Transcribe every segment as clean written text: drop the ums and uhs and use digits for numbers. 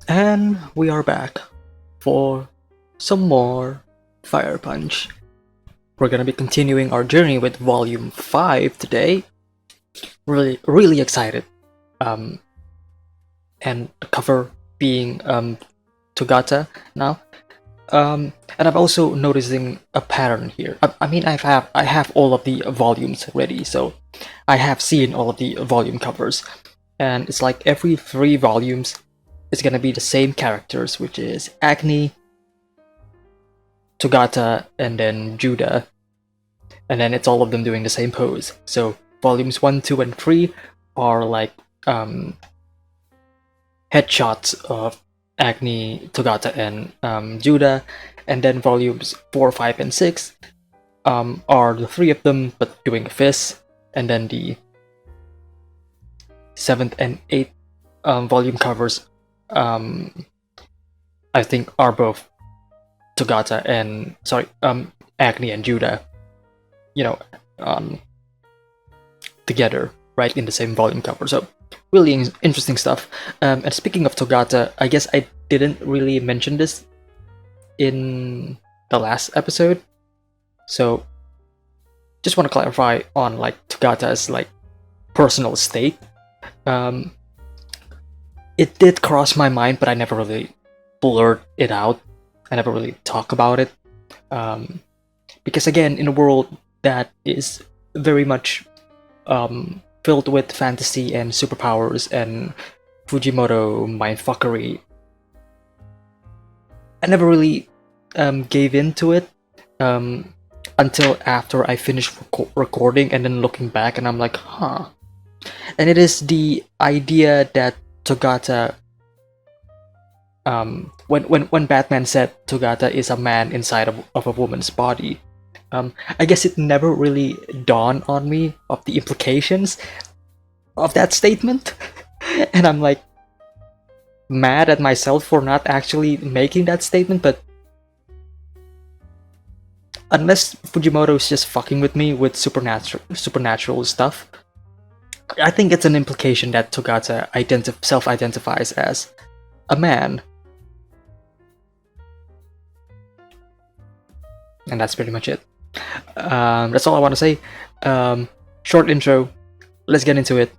And we are back for some more Fire Punch. We're gonna be continuing our journey with Volume 5 today. Really excited. And the cover being Togata now. And I'm also noticing a pattern here. I mean, I have all of the volumes ready, so I have seen all of the volume covers, and it's like every 3 volumes is gonna be the same characters, which is Agni, Togata, and then Judah, and then it's all of them doing the same pose. So volumes 1, 2, and 3 are like headshots of Agni, Togata, and Judah, and then volumes 4, 5, and 6 are the 3 of them but doing a fist, and then the 7th and 8th volume covers I think are both Togata and Agni and Judah, together, right, in the same volume cover. So really interesting stuff. And speaking of Togata, I guess I didn't really mention this in the last episode, so just want to clarify on like Togata's like personal state. It did cross my mind, but I never really blurred it out. I never really talk about it, because again, in a world that is very much filled with fantasy and superpowers and Fujimoto mindfuckery, I never really gave into it until after I finished recording, and then looking back, and I'm like, huh. And it is the idea that Togata, when Batman said Togata is a man inside of a woman's body, I guess it never really dawned on me of the implications of that statement. And I'm like mad at myself for not actually making that statement, but unless Fujimoto is just fucking with me with supernatural stuff, I think it's an implication that Togata self-identifies as a man. And that's pretty much it. That's all I want to say. Short intro. Let's get into it.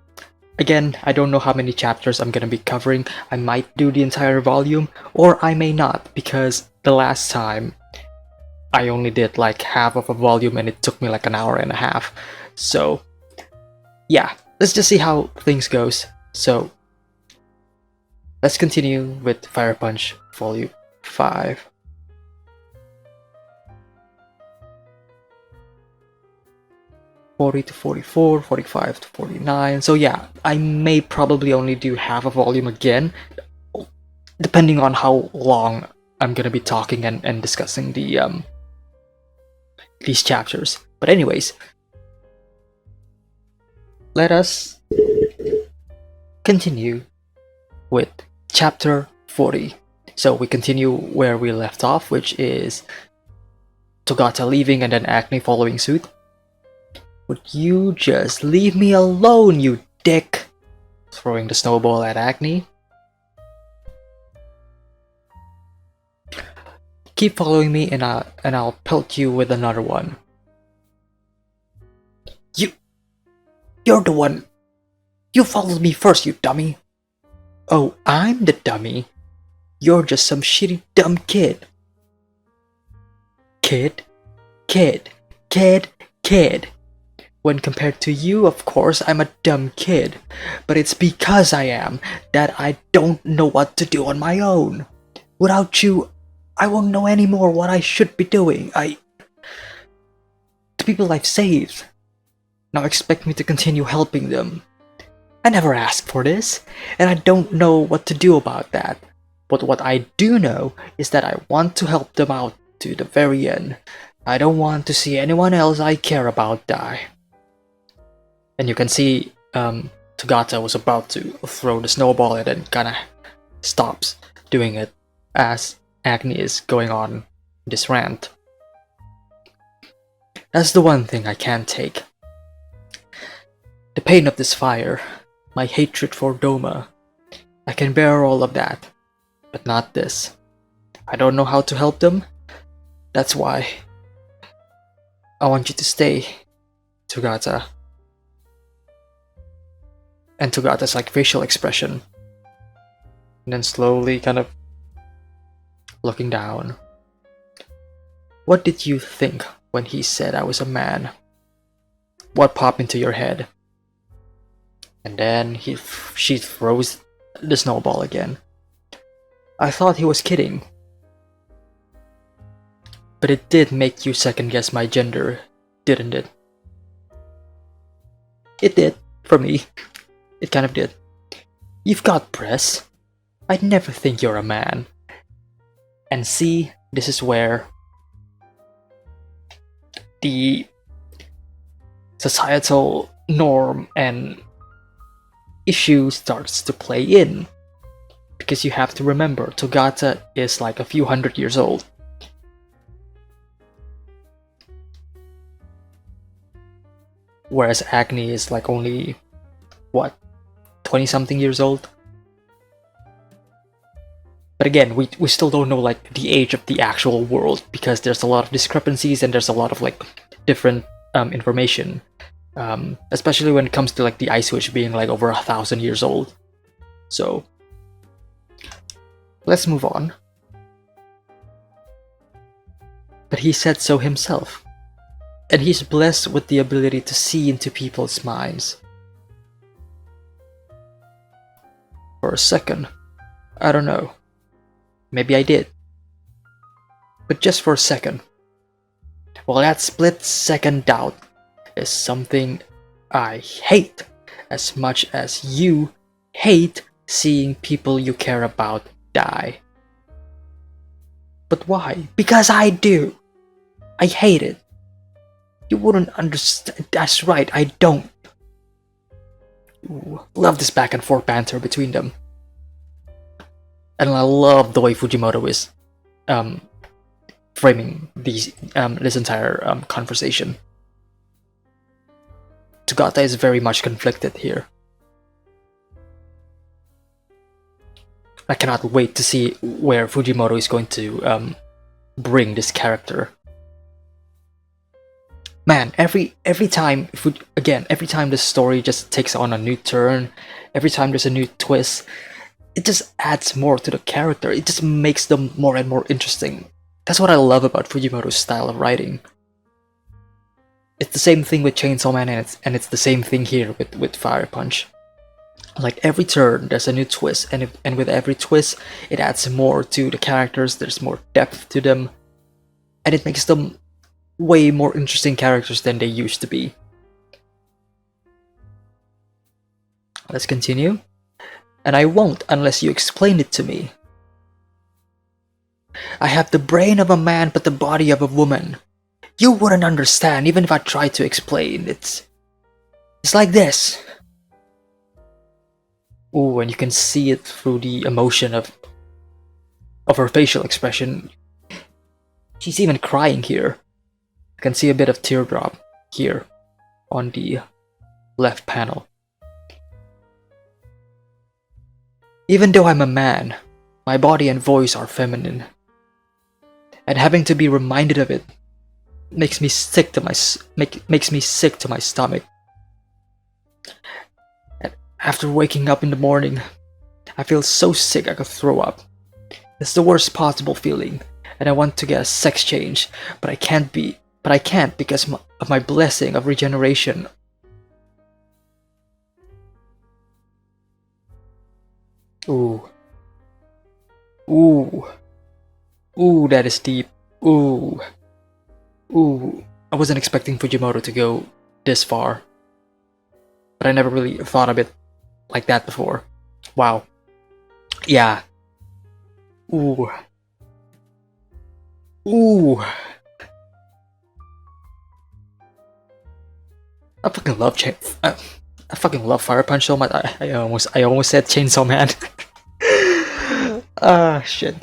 Again, I don't know how many chapters I'm gonna be covering. I might do the entire volume, or I may not, because the last time I only did like half of a volume and it took me like an hour and a half. So yeah, let's just see how things goes. So let's continue with Fire Punch Volume 5. '40 to '44, '45 to '49. So yeah, I may probably only do half a volume again, depending on how long I'm gonna be talking and discussing the these chapters. But anyways, let us continue with chapter 40. So we continue where we left off, which is Togata leaving and then Agni following suit. Would you just leave me alone, you dick? Throwing the snowball at Agni. Keep following me and I'll pelt you with another one. You're the one. You followed me first, you dummy. Oh, I'm the dummy. You're just some shitty dumb kid. Kid. When compared to you, of course, I'm a dumb kid. But it's because I am that I don't know what to do on my own. Without you, I won't know anymore what I should be doing. The people I've saved now expect me to continue helping them. I never asked for this, and I don't know what to do about that. But what I do know is that I want to help them out to the very end. I don't want to see anyone else I care about die. And you can see Togata was about to throw the snowball and then kinda stops doing it as Agni is going on this rant. That's the one thing I can't take. The pain of this fire, my hatred for Doma. I can bear all of that. but not this. I don't know how to help them. That's why I want you to stay, Togata. And Togata's like facial expression. And then slowly kind of looking down. What did you think when he said I was a man? What popped into your head? And then she throws the snowball again. I thought he was kidding. But it did make you second guess my gender, didn't it? It did, for me. It kind of did. You've got breasts. I'd never think you're a man. And see, this is where the societal norm and issue starts to play in. Because you have to remember, Togata is like a few hundred years old. Whereas Agni is like only, what, 20-something years old? But again, we still don't know like the age of the actual world, because there's a lot of discrepancies and there's a lot of like different information. Especially when it comes to like the Ice Witch being like over 1,000 years old. So, let's move on. But he said so himself. And he's blessed with the ability to see into people's minds. For a second, I don't know. Maybe I did. But just for a second. Well, that split-second doubt is something I hate as much as you hate seeing people you care about die. But why? Because I do. I hate it. You wouldn't understand. That's right, I don't. Ooh, love this back and forth banter between them. And I love the way Fujimoto is framing this entire conversation. Togata is very much conflicted here. I cannot wait to see where Fujimoto is going to bring this character. Man, every time, every time the story just takes on a new turn, every time there's a new twist, it just adds more to the character. It just makes them more and more interesting. That's what I love about Fujimoto's style of writing. It's the same thing with Chainsaw Man, and it's the same thing here with Fire Punch. Like every turn, there's a new twist, and with every twist, it adds more to the characters. There's more depth to them, and it makes them way more interesting characters than they used to be. Let's continue. And I won't unless you explain it to me. I have the brain of a man but the body of a woman. You wouldn't understand even if I tried to explain. It's like this. Ooh, and you can see it through the emotion of her facial expression. She's even crying here. I can see a bit of teardrop here on the left panel. Even though I'm a man, my body and voice are feminine. And having to be reminded of it makes me sick to my stomach. And after waking up in the morning, I feel so sick I could throw up. It's the worst possible feeling, and I want to get a sex change, but I can't because of my blessing of regeneration. Ooh. Ooh. Ooh, that is deep. Ooh. Ooh. I wasn't expecting Fujimoto to go this far. But I never really thought of it like that before. Wow. Yeah. Ooh. Ooh. I fucking love I fucking love Fire Punch so much. I almost said Chainsaw Man. Ah, shit.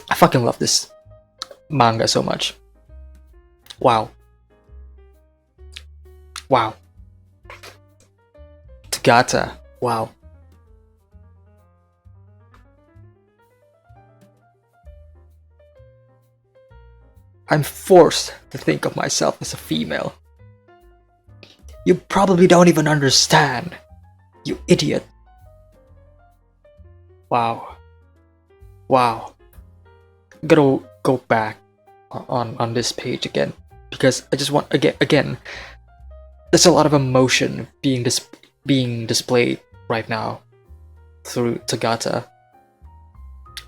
I fucking love this manga so much. Wow. Wow. Togata. Wow. I'm forced to think of myself as a female. You probably don't even understand, you idiot. Wow. Wow. I'm gonna go back on this page again, because I just want, again, there's a lot of emotion being displayed right now through Togata.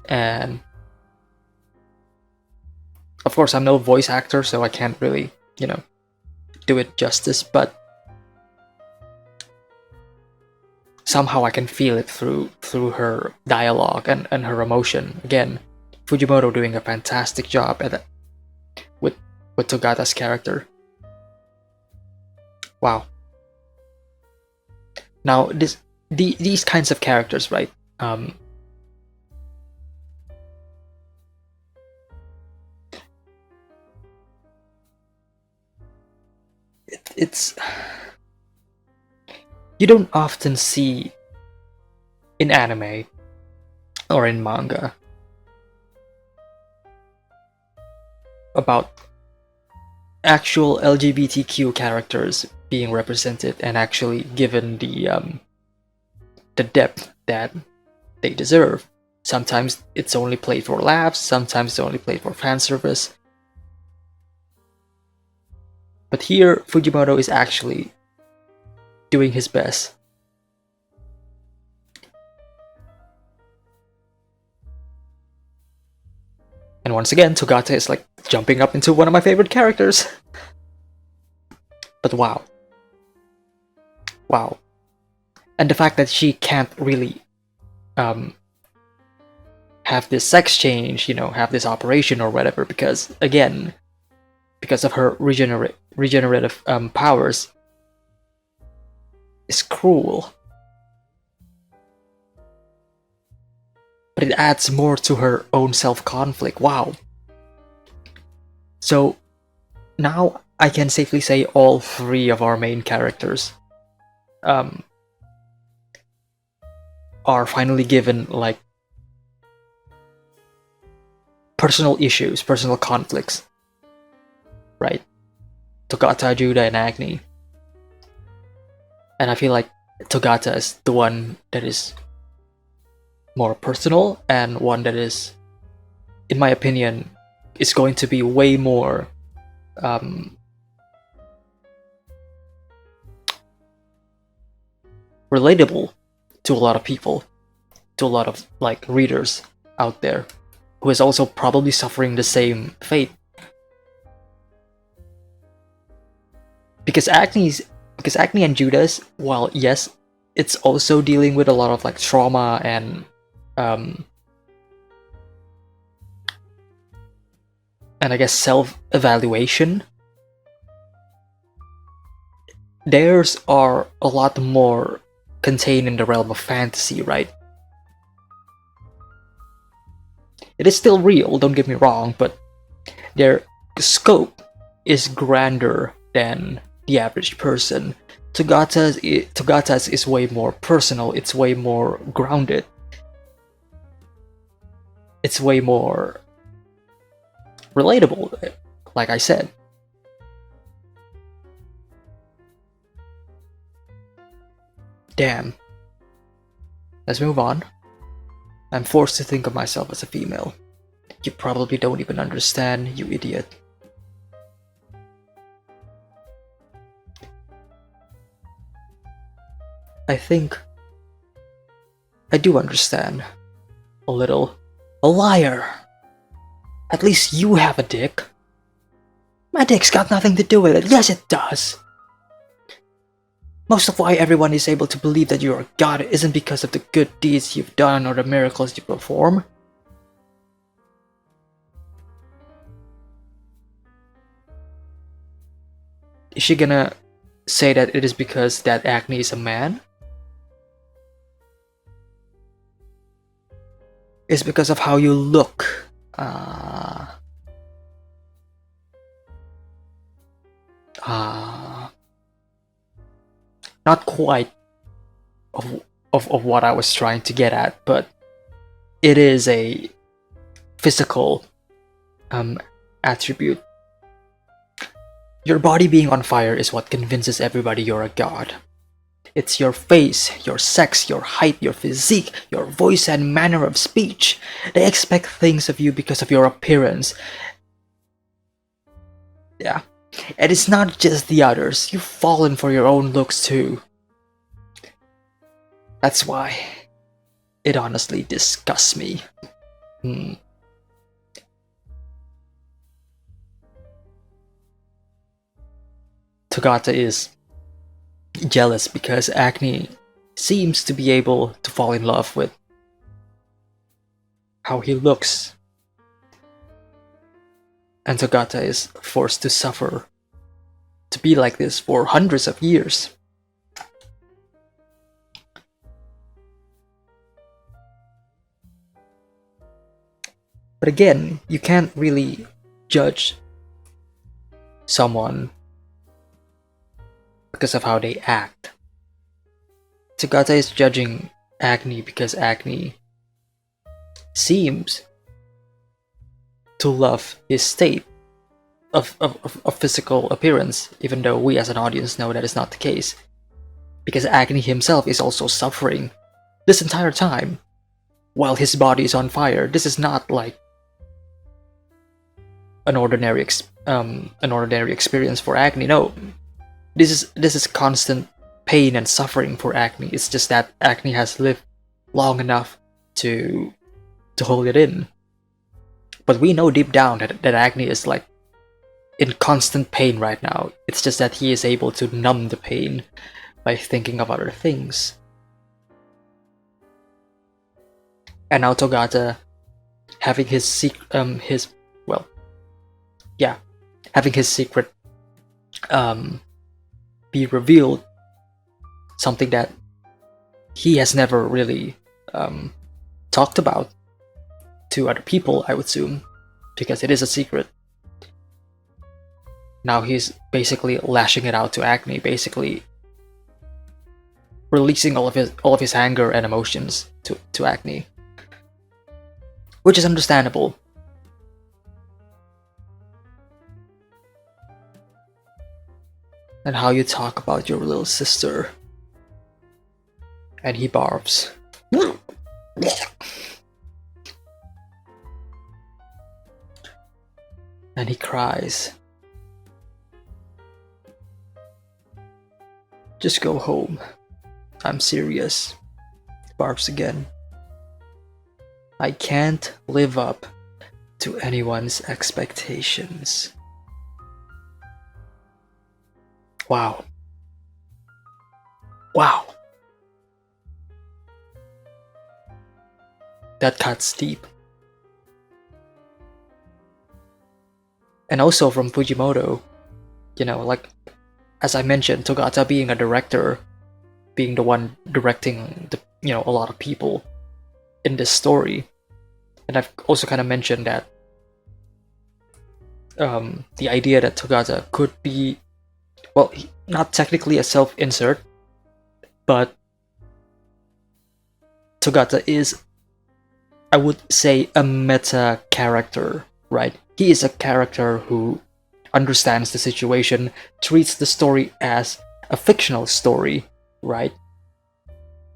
And of course, I'm no voice actor, so I can't really, do it justice, but somehow I can feel it through her dialogue and her emotion. Again, Fujimoto doing a fantastic job at that with Togata's character. Wow. Now these kinds of characters, right? It's you don't often see in anime or in manga about actual LGBTQ characters being represented and actually given the depth that they deserve. Sometimes it's only played for laughs, sometimes it's only played for fan service. But here, Fujimoto is actually doing his best. And once again, Togata is like jumping up into one of my favorite characters. But wow. Wow. And the fact that she can't really have this sex change, have this operation or whatever, because again, because of her regenerative powers, is cruel. But it adds more to her own self-conflict. Wow. So now I can safely say all three of our main characters are finally given like personal issues, personal conflicts, right? Togata, Judah, and Agni. And I feel like Togata is the one that is more personal, and one that is, in my opinion, is going to be way more relatable to a lot of people, to a lot of like readers out there, who is also probably suffering the same fate. Because Agni and Judas, while yes, it's also dealing with a lot of like trauma and I guess self-evaluation, theirs are a lot more contained in the realm of fantasy, right? It is still real, don't get me wrong, but their scope is grander than the average person. Togata's is way more personal, it's way more grounded. It's way more relatable, like I said. Damn. Let's move on. I'm forced to think of myself as a female. You probably don't even understand, you idiot. I think I do understand. A little. A liar! At least you have a dick. My dick's got nothing to do with it. Yes, it does. Most of why everyone is able to believe that you are God isn't because of the good deeds you've done or the miracles you perform. Is she gonna say that it is because that Agni is a man? It's because of how you look. Not quite of what I was trying to get at, but it is a physical attribute Your body being on fire is what convinces everybody you're a god. It's your face, your sex, your height, your physique, your voice and manner of speech. They expect things of you because of your appearance. Yeah. And it's not just the others, you've fallen for your own looks too. That's why it honestly disgusts me. Togata is jealous because Acne seems to be able to fall in love with how he looks. And Togata is forced to suffer to be like this for hundreds of years. But again, you can't really judge someone because of how they act. Togata is judging Acne because Acne seems to love his state of physical appearance, even though we as an audience know that is not the case. Because Acne himself is also suffering this entire time while his body is on fire. This is not like an ordinary experience for Acne. No, this is constant pain and suffering for Acne. It's just that Acne has lived long enough to hold it in. But we know deep down that Acne is like in constant pain right now. It's just that he is able to numb the pain by thinking of other things. And now Togata having his secret be revealed, something that he has never really talked about to other people, I would assume, because it is a secret. Now he's basically lashing it out to Acne, basically releasing all of his anger and emotions to Acne, which is understandable. And how you talk about your little sister. And he barfs. And he cries. Just go home. I'm serious. Barfs again. I can't live up to anyone's expectations. Wow. Wow. That cuts deep. And also from Fujimoto, like, as I mentioned, Togata being a director, being the one directing a lot of people in this story. And I've also kind of mentioned that the idea that Togata could be, well, not technically a self-insert, but Togata is, I would say, a meta character, right? He is a character who understands the situation, treats the story as a fictional story, right?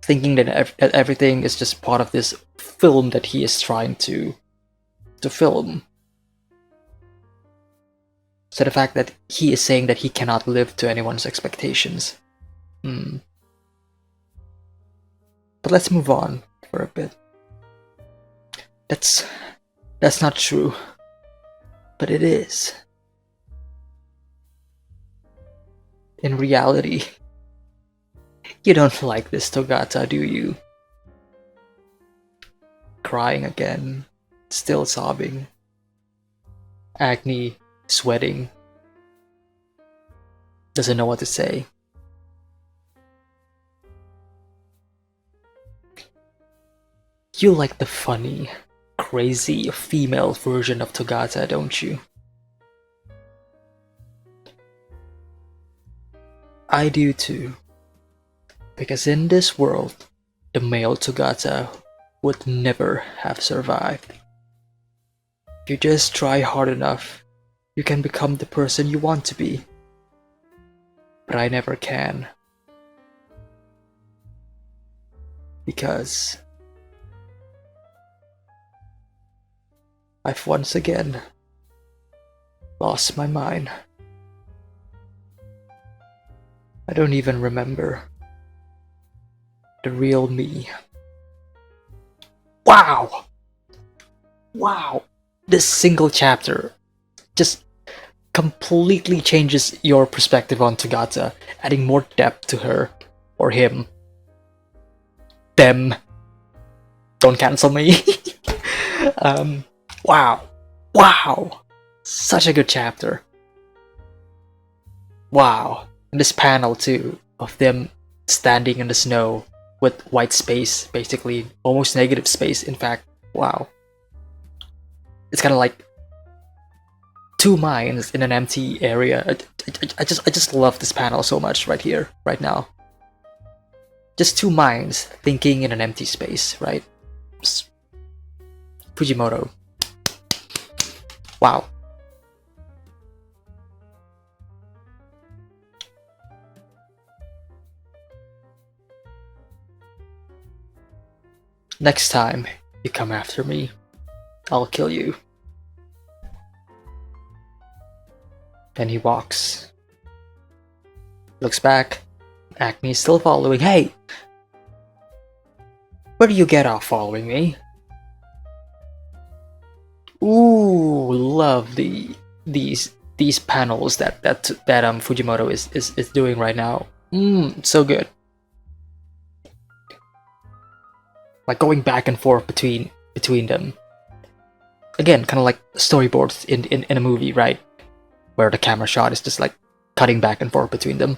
Thinking that everything is just part of this film that he is trying to film. So the fact that he is saying that he cannot live to anyone's expectations. But let's move on for a bit. That's not true. But it is. In reality, you don't like this Togata, do you? Crying again, still sobbing. Acne sweating. Doesn't know what to say. You like the funny, crazy female version of Togata, don't you? I do too. Because in this world, the male Togata would never have survived. If you just try hard enough, you can become the person you want to be. but I never can. Because I've once again lost my mind. I don't even remember the real me. Wow! Wow! This single chapter just completely changes your perspective on Togata, adding more depth to her or him. Them. Don't cancel me. Wow. Wow. Such a good chapter. Wow. And this panel too, of them standing in the snow with white space, basically almost negative space, in fact. Wow. It's kind of like two minds in an empty area. I just love this panel so much right here, right now. Just two minds thinking in an empty space, right? Fujimoto. Wow. Next time you come after me, I'll kill you. Then he walks. Looks back. Acne is still following. Hey! Where do you get off following me? Ooh, love these panels that Fujimoto is doing right now. So good. Like going back and forth between them. Again, kind of like storyboards in a movie, right? Where the camera shot is just like cutting back and forth between them.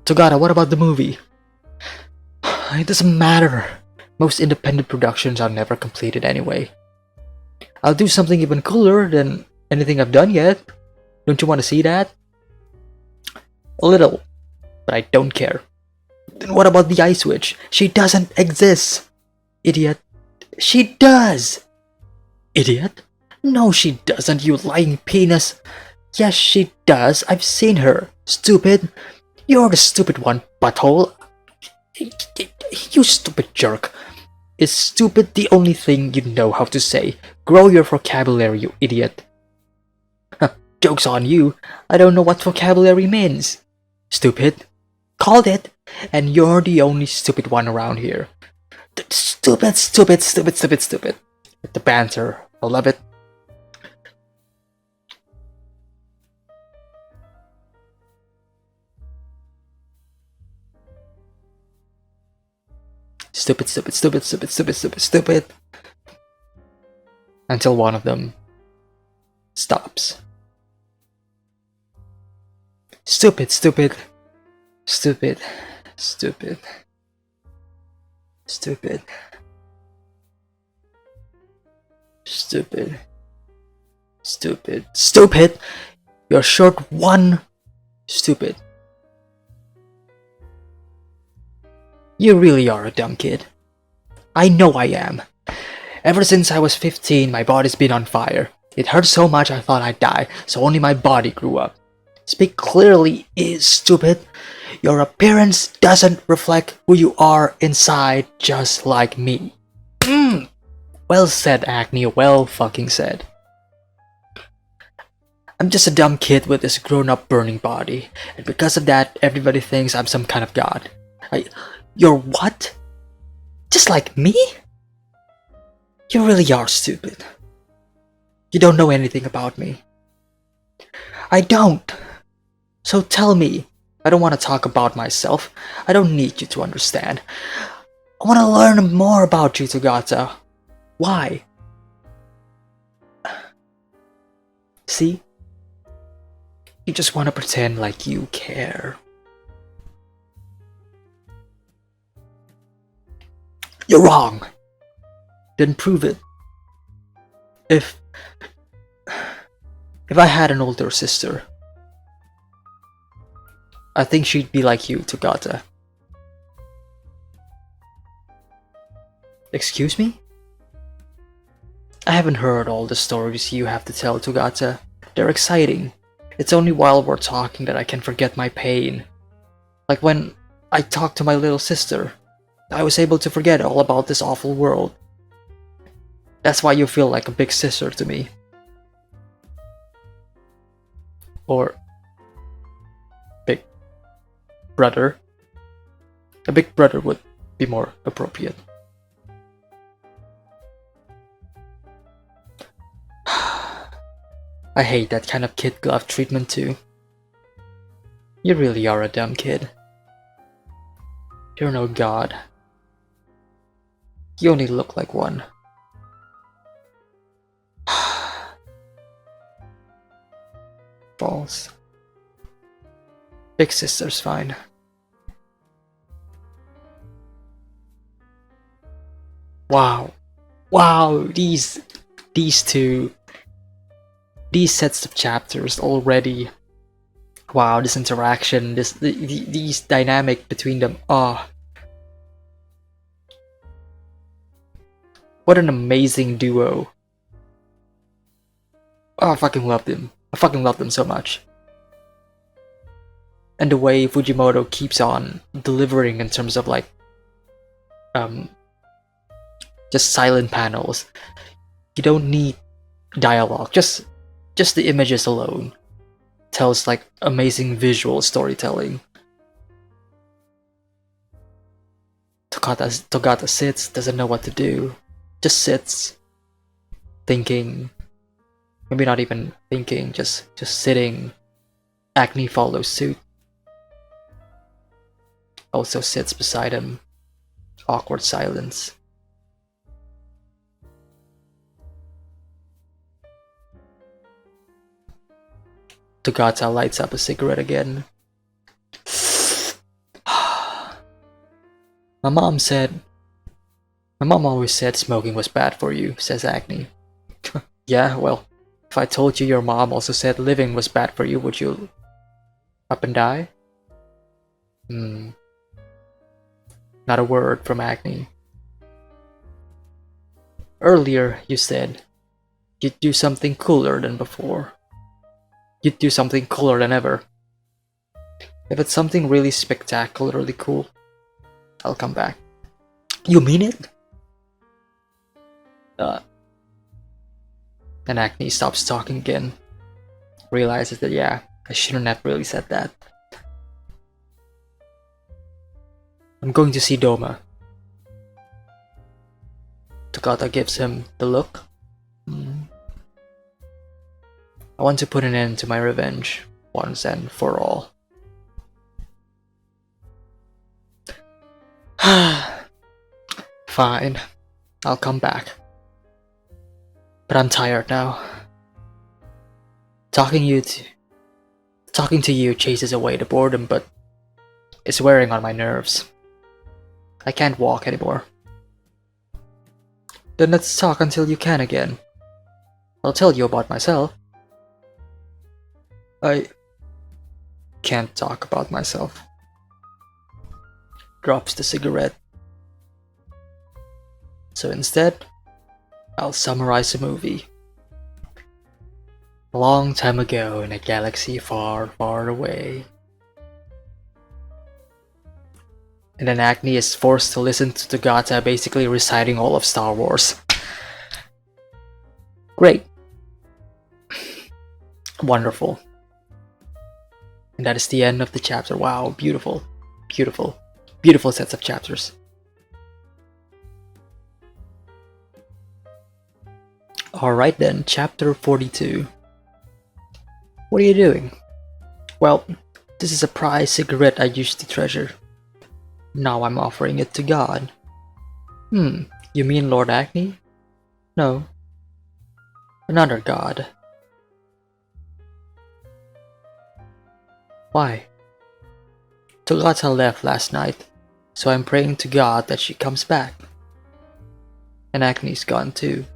Togata, what about the movie? It doesn't matter. Most independent productions are never completed anyway. I'll do something even cooler than anything I've done yet. Don't you want to see that? A little, but I don't care. Then what about the ice witch? She doesn't exist. Idiot. She does. Idiot. No, she doesn't, you lying penis. Yes, she does. I've seen her. Stupid. You're the stupid one, butthole. You stupid jerk. Is stupid the only thing you know how to say? Grow your vocabulary, you idiot. Joke's on you. I don't know what vocabulary means. Stupid. Called it. And you're the only stupid one around here. Stupid, stupid, stupid, stupid, stupid. The banter. I love it. Stupid, stupid, stupid, stupid, stupid, stupid, stupid. Until one of them stops. Stupid, stupid, stupid, stupid, stupid, stupid, stupid, stupid. You're short one. Stupid. You really are a dumb kid. I know I am. Ever since I was 15, my body's been on fire. It hurt so much I thought I'd die, so only my body grew up. Speak clearly, is stupid. Your appearance doesn't reflect who you are inside, just like me. Well said, Acne, well fucking said. I'm just a dumb kid with this grown-up burning body, and because of that, everybody thinks I'm some kind of god. You're what? Just like me? You really are stupid. You don't know anything about me. I don't. So tell me. I don't want to talk about myself. I don't need you to understand. I want to learn more about you, Togata. Why? See? You just want to pretend like you care. You're wrong. Then prove it. If I had an older sister, I think she'd be like you, Togata. Excuse me? I haven't heard all the stories you have to tell, Togata. They're exciting. It's only while we're talking that I can forget my pain. Like when I talked to my little sister, I was able to forget all about this awful world. That's why you feel like a big sister to me. Or big brother. A big brother would be more appropriate. I hate that kind of kid glove treatment too. You really are a dumb kid. You're no god. You only look like one. Balls. Big sister's fine. Wow. Wow, these two, these sets of chapters already. Wow, this interaction, these dynamic between them. Ah. What an amazing duo. Oh, I fucking loved him. I fucking love them so much. And the way Fujimoto keeps on delivering in terms of like just silent panels. You don't need dialogue, just the images alone tells like amazing visual storytelling. Togata sits, doesn't know what to do, just sits, thinking, maybe not even thinking, just sitting. Acne follows suit, also sits beside him. Awkward silence. Togata lights up a cigarette again. My mom always said smoking was bad for you, says Acne. Yeah, well, if I told you your mom also said living was bad for you, would you up and die? Not a word from Acne. Earlier, you said you'd do something cooler than before. You'd do something cooler than ever. If it's something really spectacularly cool, I'll come back. You mean it? And Acne stops talking again. Realizes that, yeah, I shouldn't have really said that. I'm going to see Doma. Togata gives him the look. I want to put an end to my revenge, once and for all. Fine, I'll come back. But I'm tired now. Talking to you chases away the boredom, but it's wearing on my nerves. I can't walk anymore. Then let's talk until you can again. I'll tell you about myself. I can't talk about myself. Drops the cigarette. So instead, I'll summarize a movie. A long time ago in a galaxy far, far away. And then Acne is forced to listen to Togata basically reciting all of Star Wars. Great. Wonderful. And that is the end of the chapter. Wow, beautiful. Beautiful. Beautiful sets of chapters. Alright then, chapter 42. What are you doing? Well, this is a prized cigarette I used to treasure. Now I'm offering it to God. You mean Lord Acne? No. Another god. Why? Togata left last night, so I'm praying to God that she comes back. And Acne's gone too.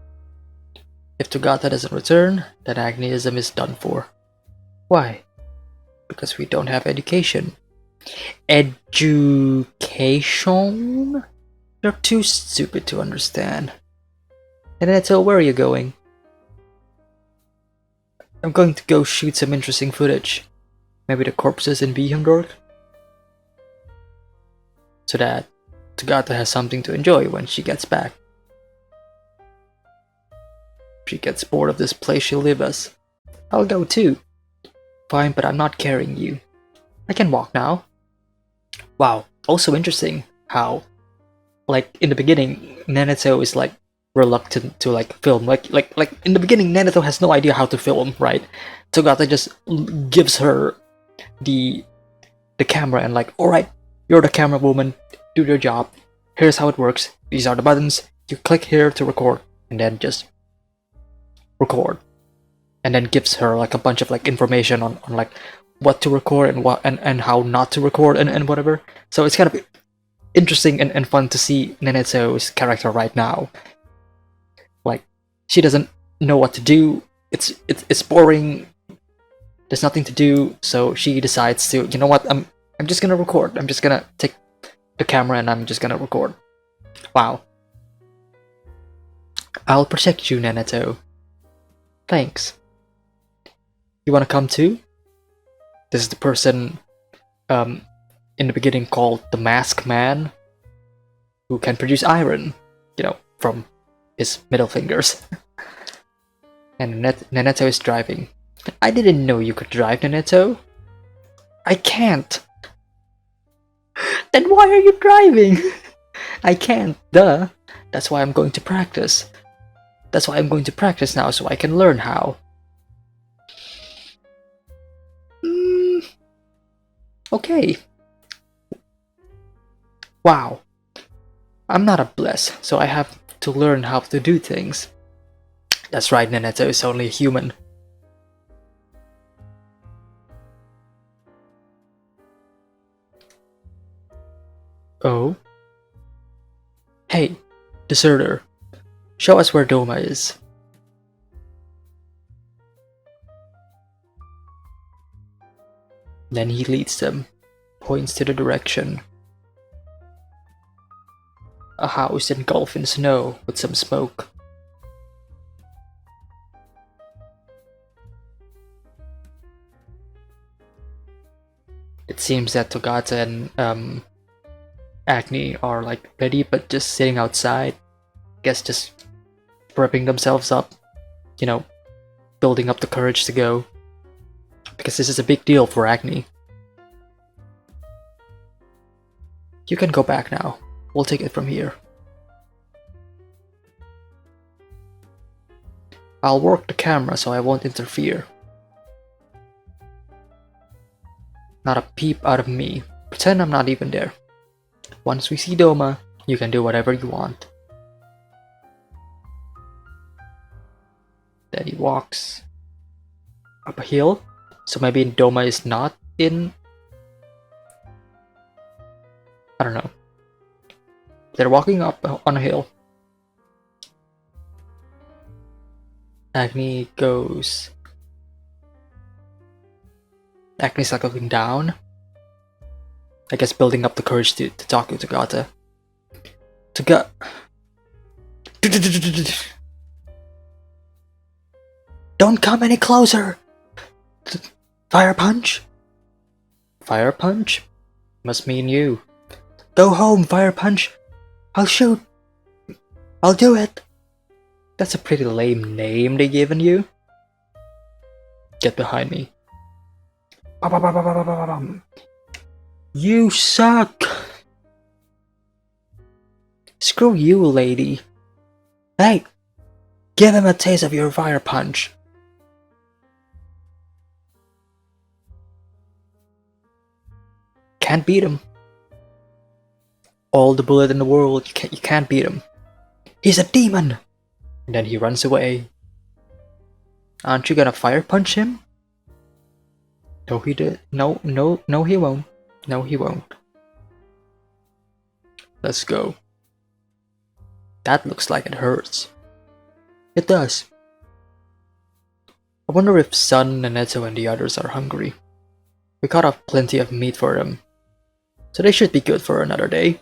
If Togata doesn't return, then Agneism is done for. Why? Because we don't have education. Education? You're too stupid to understand. And then so where are you going? I'm going to go shoot some interesting footage. Maybe the corpses in Bihundork? so that Togata has something to enjoy when she gets back. If she gets bored of this place she'll leave us. I'll go too. Fine, but I'm not carrying you. I can walk now. Wow, also interesting how, like, in the beginning, Neneto is like reluctant to like film. Like in the beginning, Neneto has no idea how to film, right? Togata just gives her the camera and like, alright, you're the camera woman, do your job. Here's how it works. These are the buttons. You click here to record, and then just record. And then gives her like a bunch of like information on like what to record and what and how not to record and whatever. So it's kind of interesting and fun to see Neneto's character right now. Like, she doesn't know what to do. It's boring. There's nothing to do, so she decides to, you know what, I'm just gonna record. I'm just gonna take the camera and I'm just gonna record. Wow. I'll protect you, Neneto. Thanks. You wanna come too? This is the person in the beginning called the Mask Man, who can produce iron, you know, from his middle fingers. And Neneto is driving. I didn't know you could drive, Neneto. I can't. Then why are you driving? I can't, duh. That's why I'm going to practice. That's why I'm going to practice now, so I can learn how. Okay. Wow. I'm not a bless, so I have to learn how to do things. That's right, Neneto is only a human. Oh? Hey, deserter. Show us where Doma is. Then he leads them, points to the direction. A house engulfed in snow with some smoke. It seems that Togata and Acne are like ready, but just sitting outside. Guess just prepping themselves up, you know, building up the courage to go. Because this is a big deal for Acne. You can go back now. We'll take it from here. I'll work the camera so I won't interfere. Not a peep out of me. Pretend I'm not even there. Once we see Doma, you can do whatever you want. Then he walks up a hill. So maybe Doma is not in... I don't know. They're walking up on a hill. Acne goes... Acne's like looking down. I guess building up the courage to talk to Togata. Don't come any closer! Fire punch? Fire punch? Must mean you. Go home, Fire Punch! I'll shoot! I'll do it! That's a pretty lame name they've given you. Get behind me. You suck! Screw you, lady. Hey! Give him a taste of your Fire Punch. Can't beat him. All the bullet in the world, you can't beat him. He's a demon! And then he runs away. Aren't you gonna Fire Punch him? No, he did. No, he won't. No, he won't. Let's go. That looks like it hurts. It does. I wonder if Sun, Neneto, and the others are hungry. We caught up plenty of meat for them, so they should be good for another day.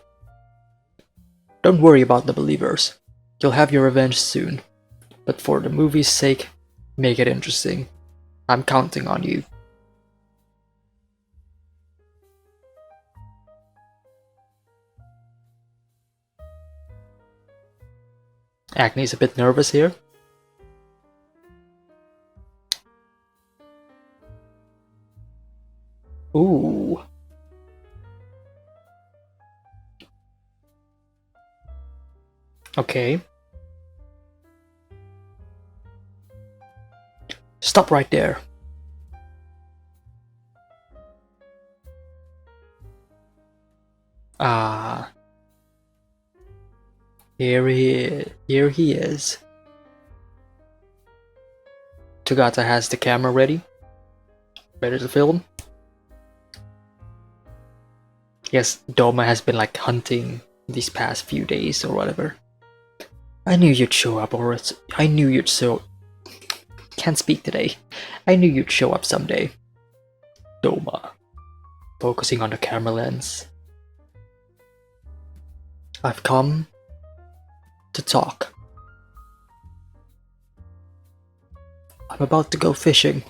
Don't worry about the believers. You'll have your revenge soon. But for the movie's sake, make it interesting. I'm counting on you. Agni's a bit nervous here. Ooh. Okay. Stop right there. Ah. Here he is. Togata has the camera ready to film. Yes, Doma has been like hunting these past few days or whatever. I knew you'd show up, or I knew you'd can't speak today. I knew you'd show up someday. Doma, focusing on the camera lens. I've come to talk. I'm about to go fishing.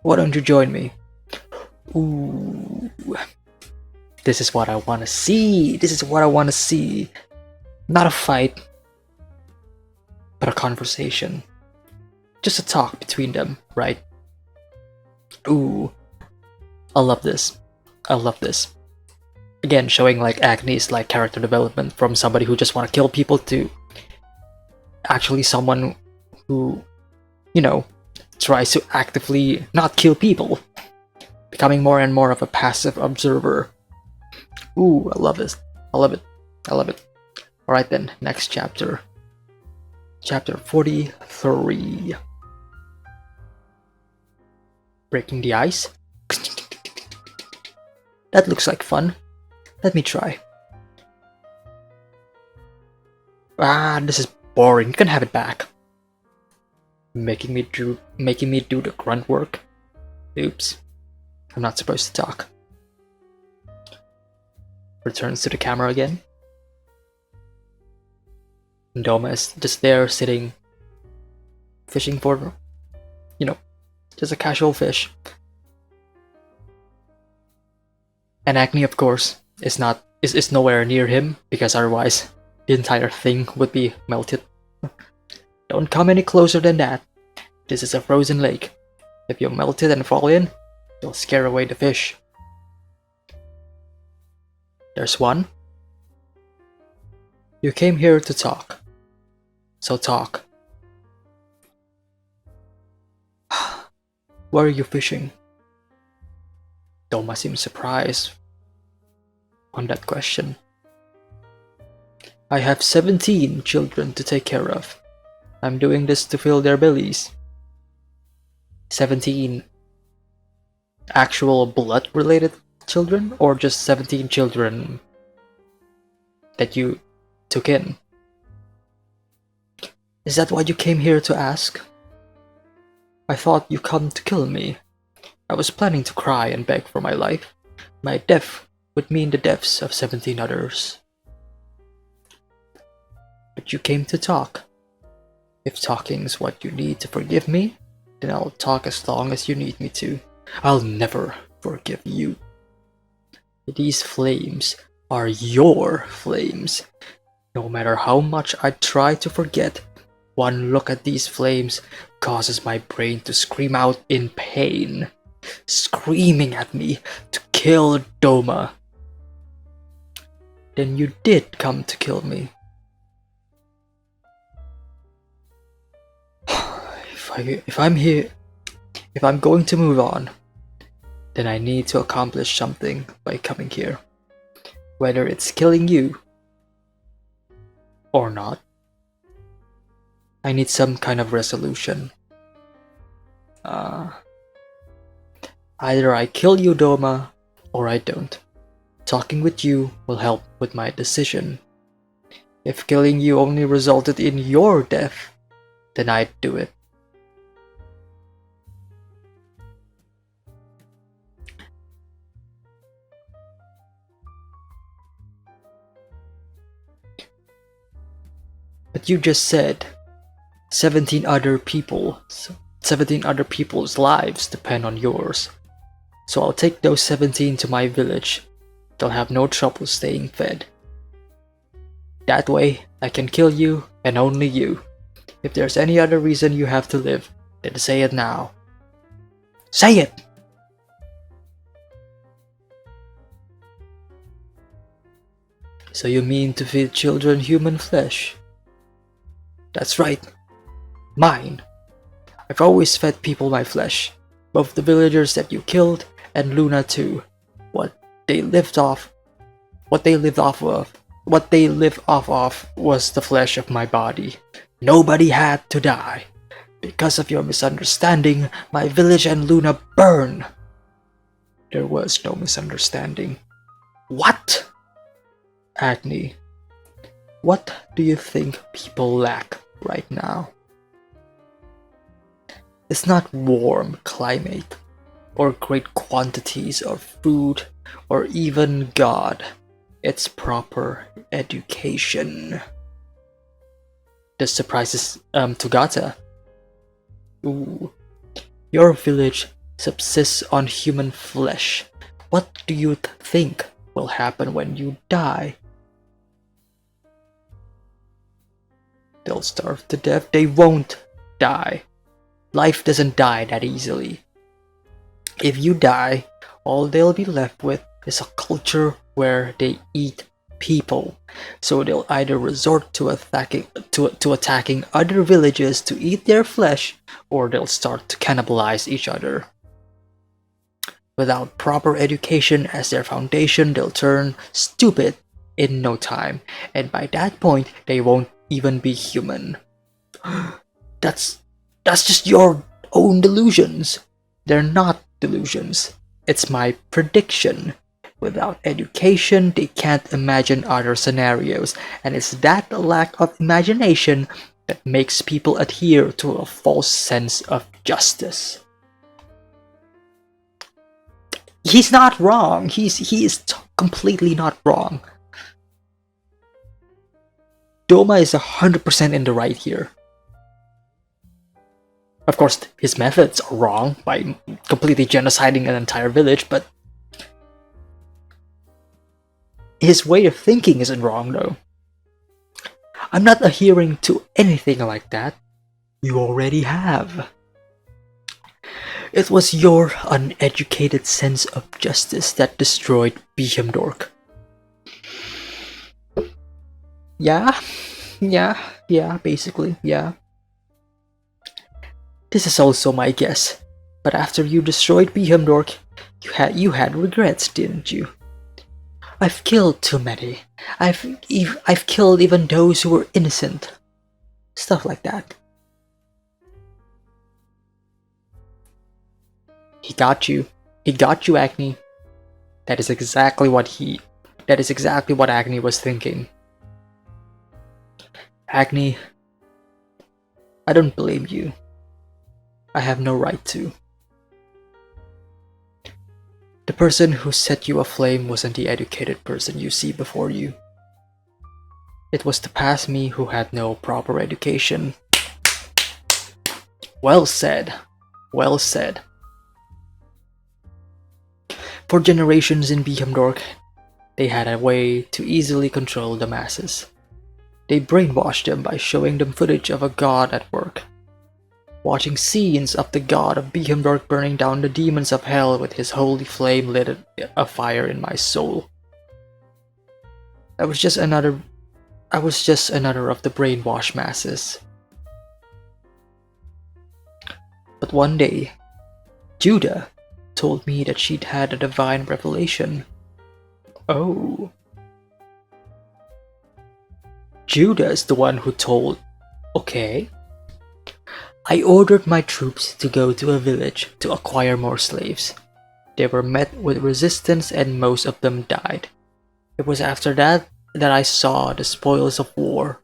Why don't you join me? Ooh. This is what I want to see. This is what I want to see. Not a fight, but a conversation. Just a talk between them, right? Ooh. I love this. I love this. Again, showing like Agni's like character development from somebody who just want to kill people to actually someone who, you know, tries to actively not kill people, becoming more and more of a passive observer. Ooh, I love this. I love it. I love it. Alright then, next chapter. Chapter 43. Breaking the ice. That looks like fun. Let me try. Ah, this is boring. You can have it back. Making me do the grunt work. Oops. I'm not supposed to talk. Returns to the camera again. And Doma is just there sitting, fishing for, you know, just a casual fish. And Agni, of course, is nowhere near him, because otherwise the entire thing would be melted. Don't come any closer than that. This is a frozen lake. If you melt it and fall in, you'll scare away the fish. There's one. You came here to talk. So talk. Where are you fishing? Doma seems surprised on that question. I have 17 children to take care of. I'm doing this to fill their bellies. 17 actual blood-related children, or just 17 children that you took in? Is that what you came here to ask? I thought you come to kill me. I was planning to cry and beg for my life. My death would mean the deaths of 17 others. But you came to talk. If talking's what you need to forgive me, then I'll talk as long as you need me to. I'll never forgive you. These flames are your flames. No matter how much I try to forget, one look at these flames causes my brain to scream out in pain, screaming at me to kill Doma. Then you did come to kill me. If I'm going to move on, then I need to accomplish something by coming here. Whether it's killing you or not, I need some kind of resolution. Either I kill you, Doma, or I don't. Talking with you will help with my decision. If killing you only resulted in your death, then I'd do it. But you just said 17 other people's lives depend on yours. So I'll take those 17 to my village. They'll have no trouble staying fed. That way, I can kill you and only you. If there's any other reason you have to live, then say it now. Say it! So you mean to feed children human flesh? That's right. Mine. I've always fed people my flesh. Both the villagers that you killed and Luna too. What they lived off of was the flesh of my body. Nobody had to die. Because of your misunderstanding, my village and Luna burn. There was no misunderstanding. What? Agni, what do you think people lack right now? It's not warm climate, or great quantities of food, or even God. It's proper education. This surprises Togata. Ooh. Your village subsists on human flesh. What do you think will happen when you die? They'll starve to death. They won't die. Life doesn't die that easily. If you die, all they'll be left with is a culture where they eat people. So they'll either resort to attacking other villages to eat their flesh, or they'll start to cannibalize each other. Without proper education as their foundation, they'll turn stupid in no time, and by that point, they won't even be human. That's just your own delusions. They're not delusions. It's my prediction. Without education, they can't imagine other scenarios, and it's that lack of imagination that makes people adhere to a false sense of justice. He's not wrong. He is completely not wrong. Doma is 100% in the right here. Of course, his methods are wrong by completely genociding an entire village, but his way of thinking isn't wrong, though. I'm not adhering to anything like that. You already have. It was your uneducated sense of justice that destroyed Bihemdork. Yeah, basically, yeah. This is also my guess, but after you destroyed Bihemdork, you had regrets, didn't you? I've killed too many. I've killed even those who were innocent. Stuff like that. He got you. He got you, Agni. That is exactly what Agni was thinking. Agni, I don't blame you. I have no right to. The person who set you aflame wasn't the educated person you see before you. It was the past me who had no proper education. Well said. Well said. For generations in Bihemdork, they had a way to easily control the masses. They brainwashed them by showing them footage of a god at work. Watching scenes of the god of Bihemdork burning down the demons of hell with his holy flame lit a fire in my soul. I was just another of the brainwashed masses. But one day, Judah told me that she'd had a divine revelation. Oh. Judah is the one who told. Okay. I ordered my troops to go to a village to acquire more slaves. They were met with resistance and most of them died. It was after that I saw the spoils of war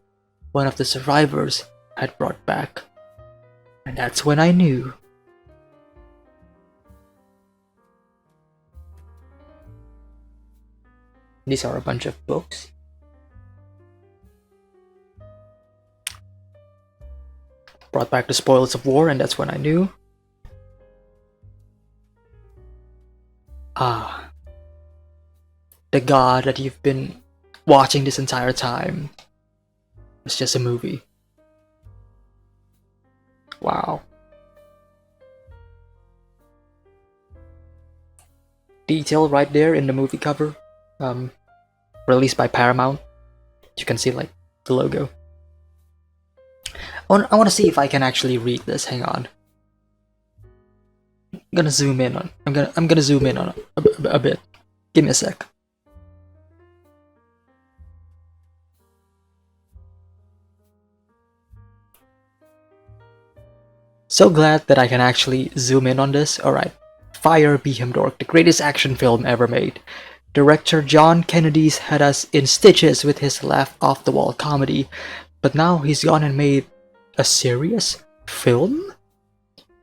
one of the survivors had brought back. And that's when I knew. These are a bunch of books. Brought back the spoils of war, and that's when I knew. Ah. The god that you've been watching this entire time. It's just a movie. Wow. Detail right there in the movie cover. Released by Paramount. You can see like the logo. I want to see if I can actually read this. Hang on. I'm gonna zoom in on. I'm gonna zoom in on a bit. Give me a sec. So glad that I can actually zoom in on this. Alright. Fire Behamdork, the greatest action film ever made. Director John Kennedy's had us in stitches with his laugh-off-the-wall comedy, but now he's gone and made a serious film?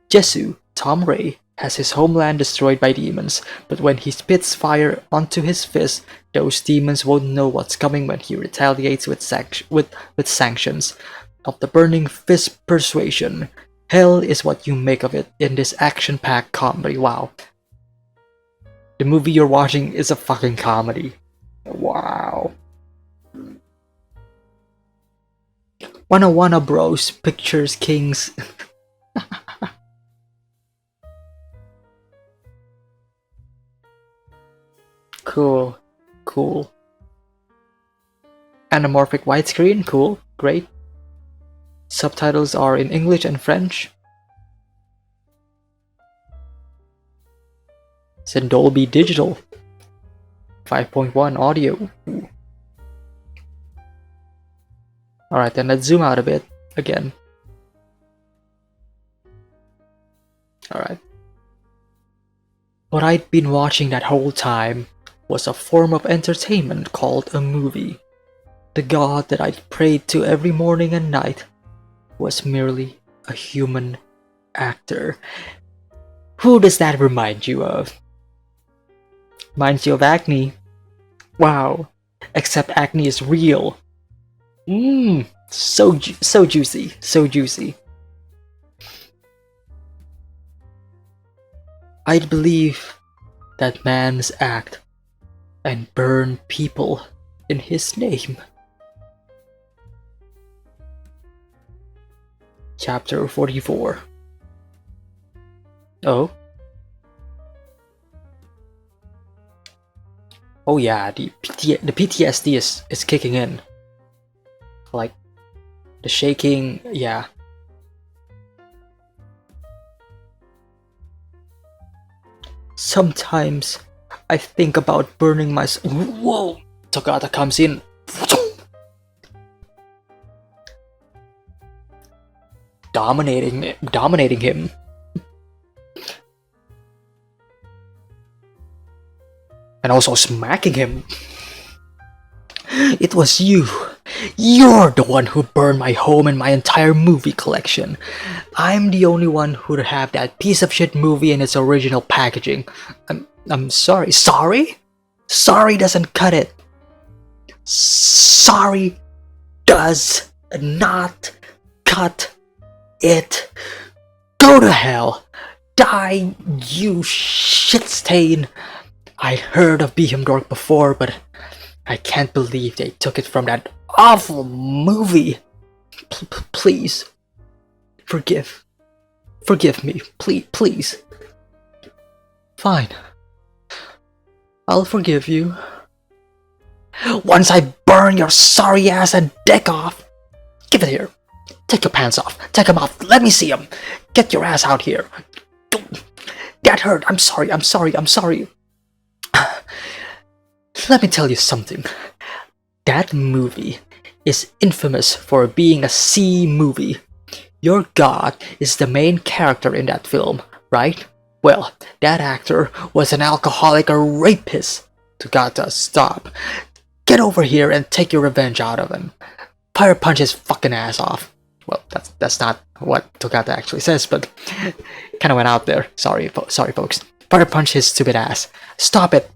Jesu, Tom Ray, has his homeland destroyed by demons, but when he spits fire onto his fist, those demons won't know what's coming when he retaliates with sanctions. Of the burning fist persuasion, hell is what you make of it in this action-packed comedy. Wow. The movie you're watching is a fucking comedy. Wow. Wanna bros, pictures kings. Cool. Cool. Anamorphic widescreen, cool, great. Subtitles are in English and French. It's in Dolby Digital. 5.1 audio. Alright, then let's zoom out a bit again. Alright. What I'd been watching that whole time was a form of entertainment called a movie. The god that I'd prayed to every morning and night was merely a human actor. Who does that remind you of? Reminds you of Acne. Wow. Except Acne is real. So juicy. So juicy. I'd believe that man's act and burn people in his name. Chapter 44. Oh? Oh yeah, the PTSD is kicking in. Like, the shaking, yeah. Sometimes I think about burning myself. Whoa! Togata comes in. Dominating him. And also smacking him. It was you. You're the one who burned my home and my entire movie collection. I'm the only one who'd have that piece of shit movie in its original packaging. I'm sorry. Sorry? Sorry doesn't cut it. Sorry does not cut it. Go to hell. Die, you shit stain. I'd heard of Behamdork before, but I can't believe they took it from that awful movie. Please. Forgive me. Please. Fine. I'll forgive you. Once I burn your sorry ass and dick off. Give it here. Take your pants off. Take them off. Let me see them. Get your ass out here. That hurt. I'm sorry. Let me tell you something. That movie is infamous for being a C movie. Your god is the main character in that film, right? Well, that actor was an alcoholic or rapist. Togata, stop. Get over here and take your revenge out of him. Fire punch his fucking ass off. Well, that's not what Togata actually says, but kind of went out there. Sorry, folks. Fire punch his stupid ass. Stop it.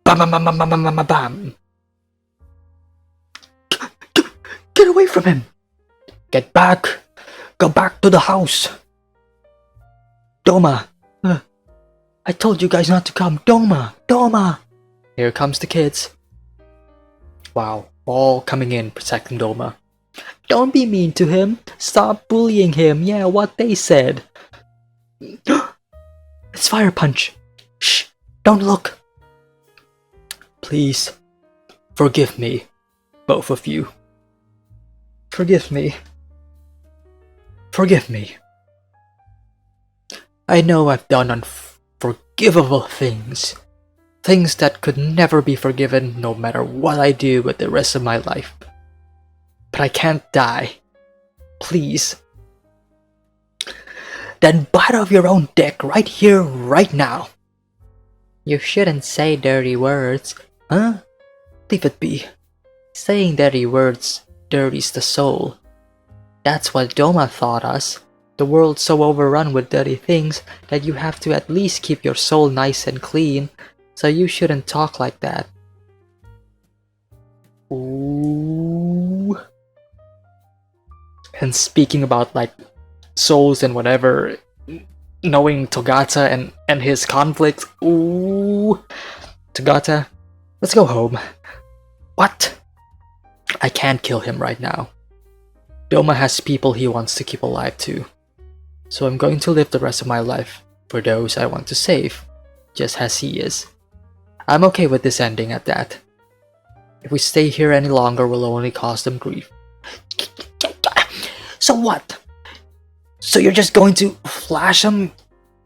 Bam, bam, bam, bam, bam, bam, bam, bam. Get away from him. Get back. Go back to the house. Doma. I told you guys not to come. Doma. Here comes the kids. Wow. all coming in, protecting Doma. Don't be mean to him. Stop bullying him. Yeah, what they said. It's Fire Punch. Shh, don't look. Please, forgive me, both of you. Forgive me. Forgive me. I know I've done unforgivable things. Things that could never be forgiven no matter what I do with the rest of my life. But I can't die. Please. Then bite off your own dick right here, right now. You shouldn't say dirty words. Huh? Leave it be. Saying dirty words dirties the soul. That's what Doma taught us. The world's so overrun with dirty things that you have to at least keep your soul nice and clean, so you shouldn't talk like that. Ooh. And speaking about like souls and whatever, knowing Togata and his conflicts, ooh. Togata, let's go home. What? I can't kill him right now. Doma has people he wants to keep alive too. So I'm going to live the rest of my life for those I want to save, just as he is. I'm okay with this ending at that. If we stay here any longer, we'll only cause them grief. So what? So you're just going to flash him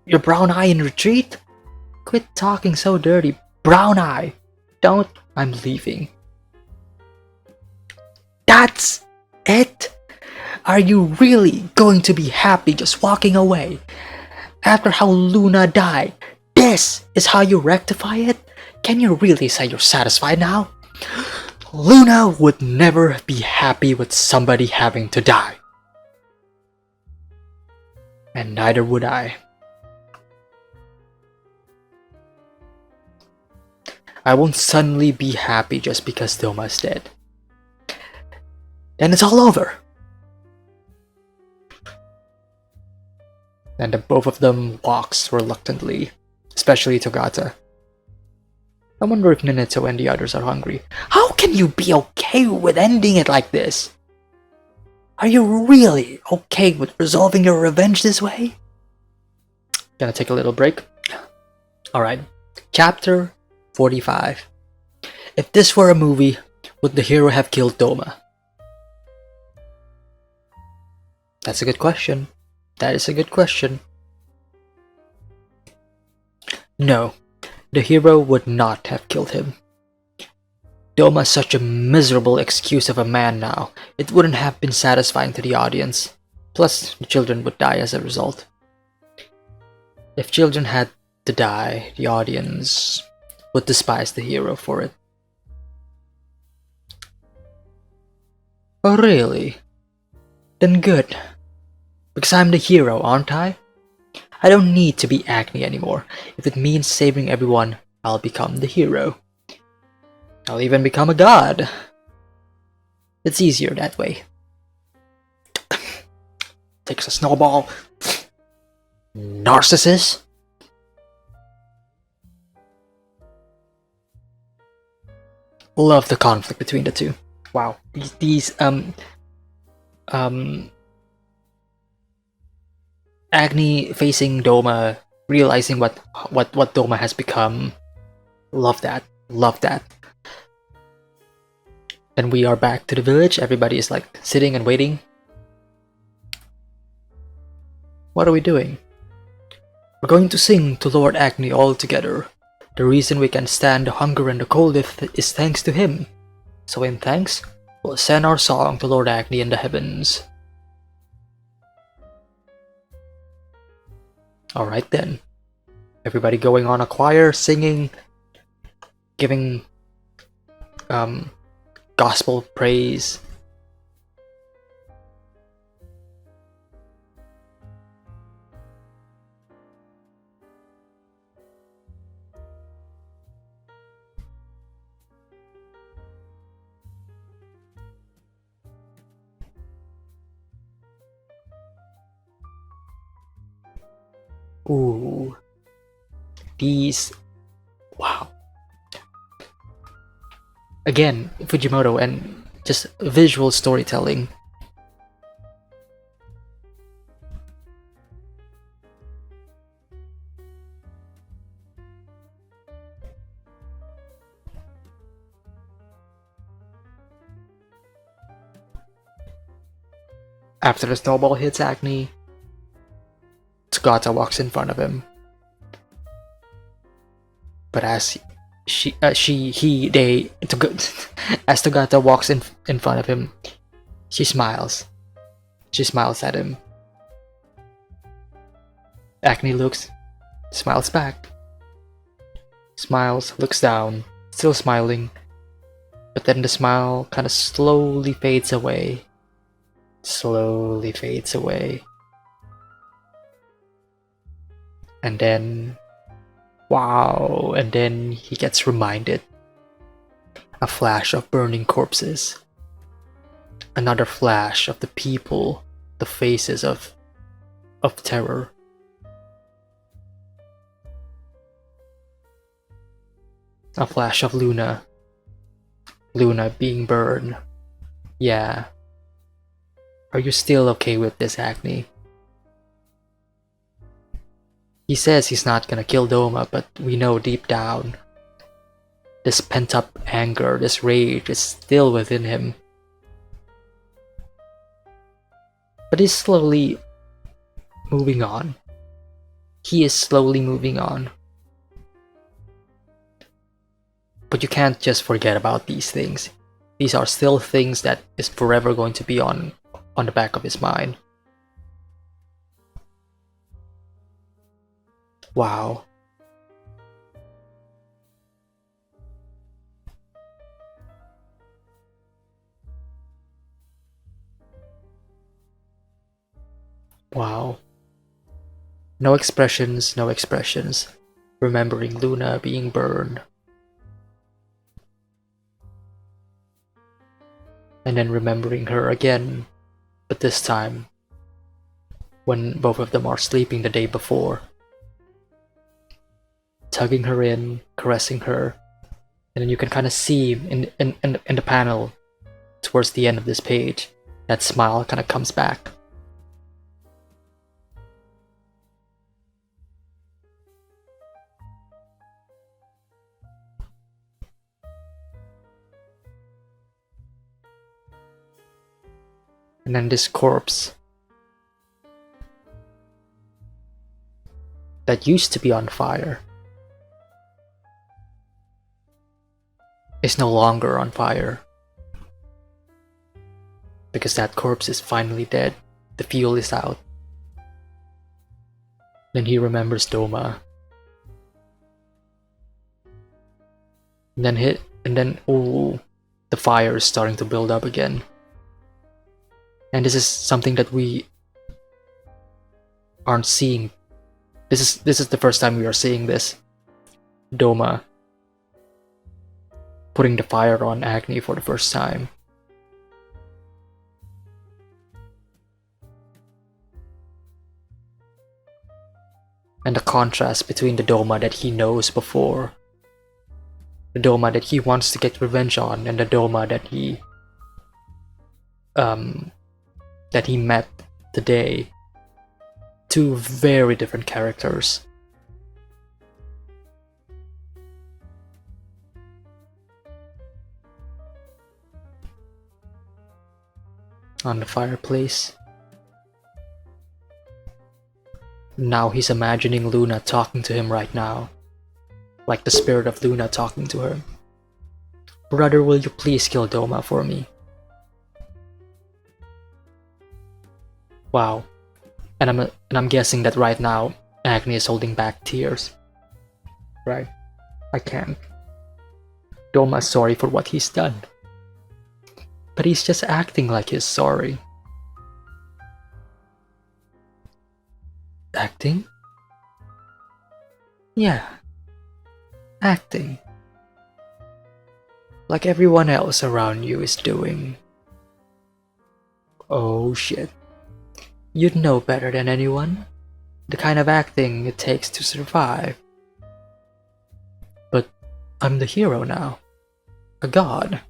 your brown eye in retreat? Quit talking so dirty. Brown eye. Don't. I'm leaving. That's it? Are you really going to be happy just walking away? After how Luna died, this is how you rectify it? Can you really say you're satisfied now? Luna would never be happy with somebody having to die. And neither would I. I won't suddenly be happy just because Doma's dead. Then it's all over. And the both of them walks reluctantly, especially Togata. I wonder if Minato and the others are hungry. How can you be okay with ending it like this? Are you really okay with resolving your revenge this way? Gonna take a little break. Alright, chapter 45. If this were a movie, would the hero have killed Doma? That's a good question. That is a good question. No, the hero would not have killed him. Doma's such a miserable excuse of a man now, it wouldn't have been satisfying to the audience. Plus, the children would die as a result. If children had to die, the audience would despise the hero for it. Oh really? Then good. Because I'm the hero, aren't I? I don't need to be Acne anymore. If it means saving everyone, I'll become the hero. I'll even become a god. It's easier that way. Takes a snowball. Narcissist. Love the conflict between the two. Wow. These Agni facing Doma, realizing what Doma has become. Love that. Love that. Then we are back to the village. Everybody is like sitting and waiting. What are we doing? We're going to sing to Lord Agni all together. The reason we can stand the hunger and the cold is thanks to him. So in thanks, we'll send our song to Lord Agni in the heavens. Alright then. Everybody going on a choir, singing, giving gospel praise. Ooh. These... Wow. Again, Fujimoto and just visual storytelling. After the snowball hits Acne, Tsugata walks in front of him. But as as Togata walks in front of him, she smiles. She smiles at him. Acne looks, smiles back. Smiles, looks down, still smiling. But then the smile kind of slowly fades away. Slowly fades away. And then, wow, and then he gets reminded. A flash of burning corpses. Another flash of the people, the faces of terror. A flash of Luna. Luna being burned. Yeah. Are you still okay with this, Acne? He says he's not gonna kill Doma, but we know deep down, this pent-up anger, this rage is still within him. But he's slowly moving on. He is slowly moving on. But you can't just forget about these things. These are still things that is forever going to be on the back of his mind. Wow. Wow. No expressions, no expressions. Remembering Luna being burned. And then remembering her again, but this time when both of them are sleeping the day before. Tugging her in, caressing her, and then you can kind of see in the panel towards the end of this page, that smile kind of comes back. And then this corpse that used to be on fire is no longer on fire. Because that corpse is finally dead. The fuel is out. Then he remembers Doma. And then oh, the fire is starting to build up again. And this is something that we aren't seeing. This is the first time we are seeing this. Doma putting the fire on Acne for the first time. And the contrast between the Doma that he knows before, the Doma that he wants to get revenge on, and the Doma that he met today. Two very different characters. On the fireplace. Now he's imagining Luna talking to him right now. Like the spirit of Luna talking to her. Brother, will you please kill Doma for me? Wow. And I'm guessing that right now Acne is holding back tears. Right. I can't. Doma's sorry for what he's done. But he's just acting like he's sorry. Acting? Yeah. Acting. Like everyone else around you is doing. Oh shit. You'd know better than anyone. The kind of acting it takes to survive. But I'm the hero now. a god.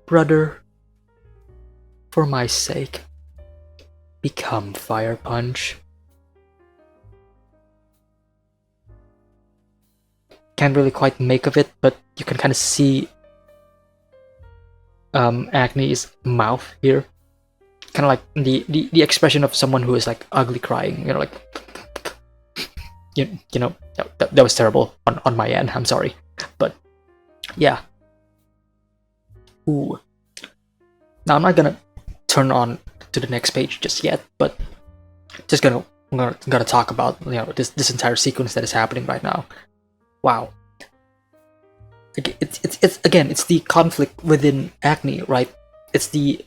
Brother, for my sake, become Fire Punch. Can't really quite make of it, but you can kind of see Agni's mouth here. Kind of like the expression of someone who is like ugly crying, you know, like you know, that was terrible on my end. I'm sorry, but yeah. Ooh. Now I'm not gonna turn on to the next page just yet, but just I'm gonna talk about, you know, this entire sequence that is happening right now. Wow. It's again, it's the conflict within Agni, right? It's the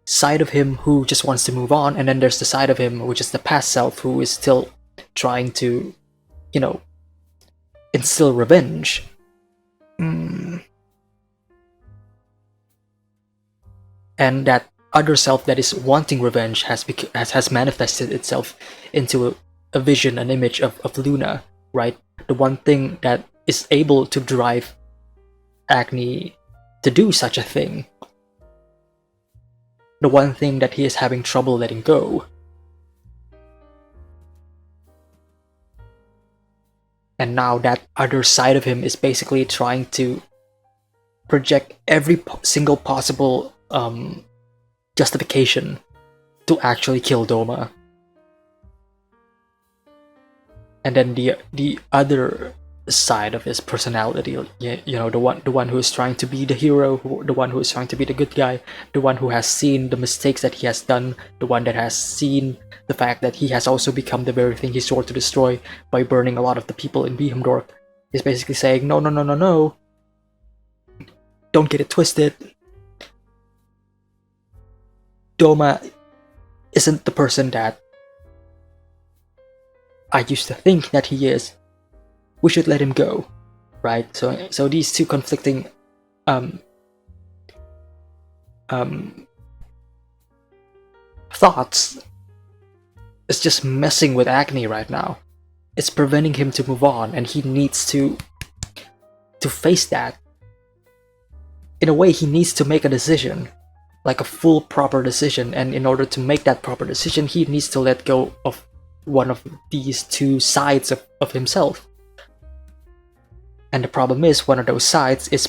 side of him who just wants to move on, and then there's the side of him which is the past self who is still trying to, you know, instill revenge. And that other self that is wanting revenge has manifested itself into a vision, an image of Luna, right? The one thing that is able to drive Agni to do such a thing. The one thing that he is having trouble letting go. And now that other side of him is basically trying to project every single possible justification to actually kill Doma. And then the other side of his personality, you know, the one who is trying to be the hero, the one who is trying to be the good guy, the one who has seen the mistakes that he has done, the one that has seen the fact that he has also become the very thing he swore to destroy by burning a lot of the people in Behamdorf, is basically saying, no, don't get it twisted. Doma isn't the person that I used to think that he is. We should let him go, right? So these two conflicting thoughts is just messing with Agni right now. It's preventing him to move on, and he needs to face that. In a way, he needs to make a decision, like a full proper decision, and in order to make that proper decision, he needs to let go of one of these two sides of himself. And the problem is, one of those sides is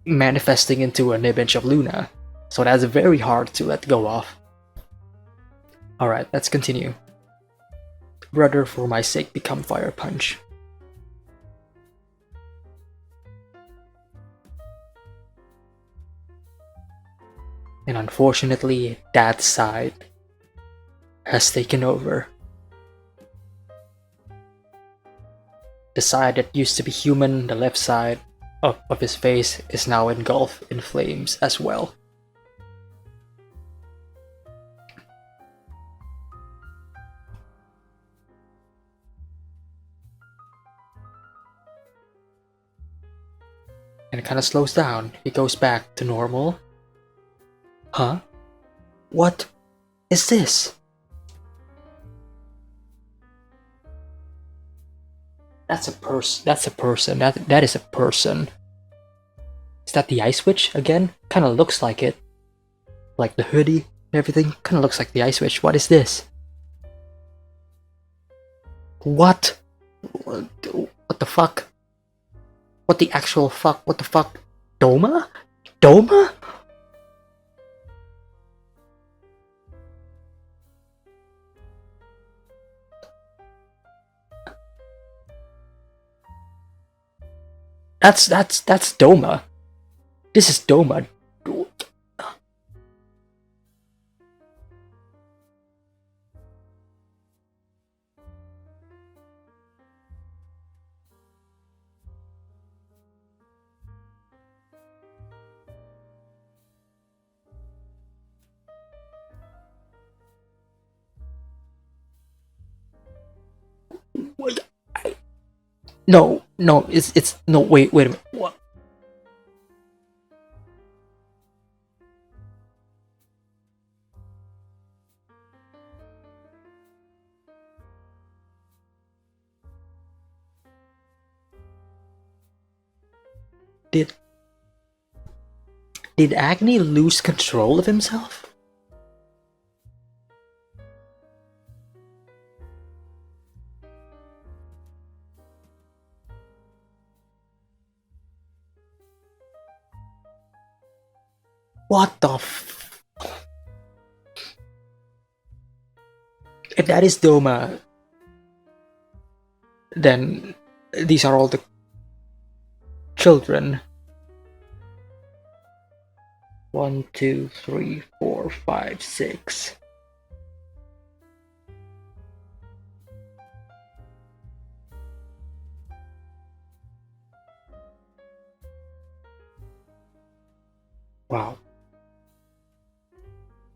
manifesting into an image of Luna, so that's very hard to let go of. Alright, let's continue. Brother, for my sake, become Fire Punch. And unfortunately, that side has taken over. The side that used to be human, the left side of his face, is now engulfed in flames as well. And it kind of slows down. He goes back to normal. Huh? What is this? That's a person. That is a person. Is that the ice switch again? Kind of looks like it. Like the hoodie and everything. Kind of looks like the ice switch. What is this? What? What the fuck? What the actual fuck? What the fuck? Doma? Doma? That's Doma. This is Doma. Wait, no, it's no. Wait a minute. What? Did Agni lose control of himself? What the f... If that is Doma, then these are all the children. 1, 2, 3, 4, 5, 6. Wow.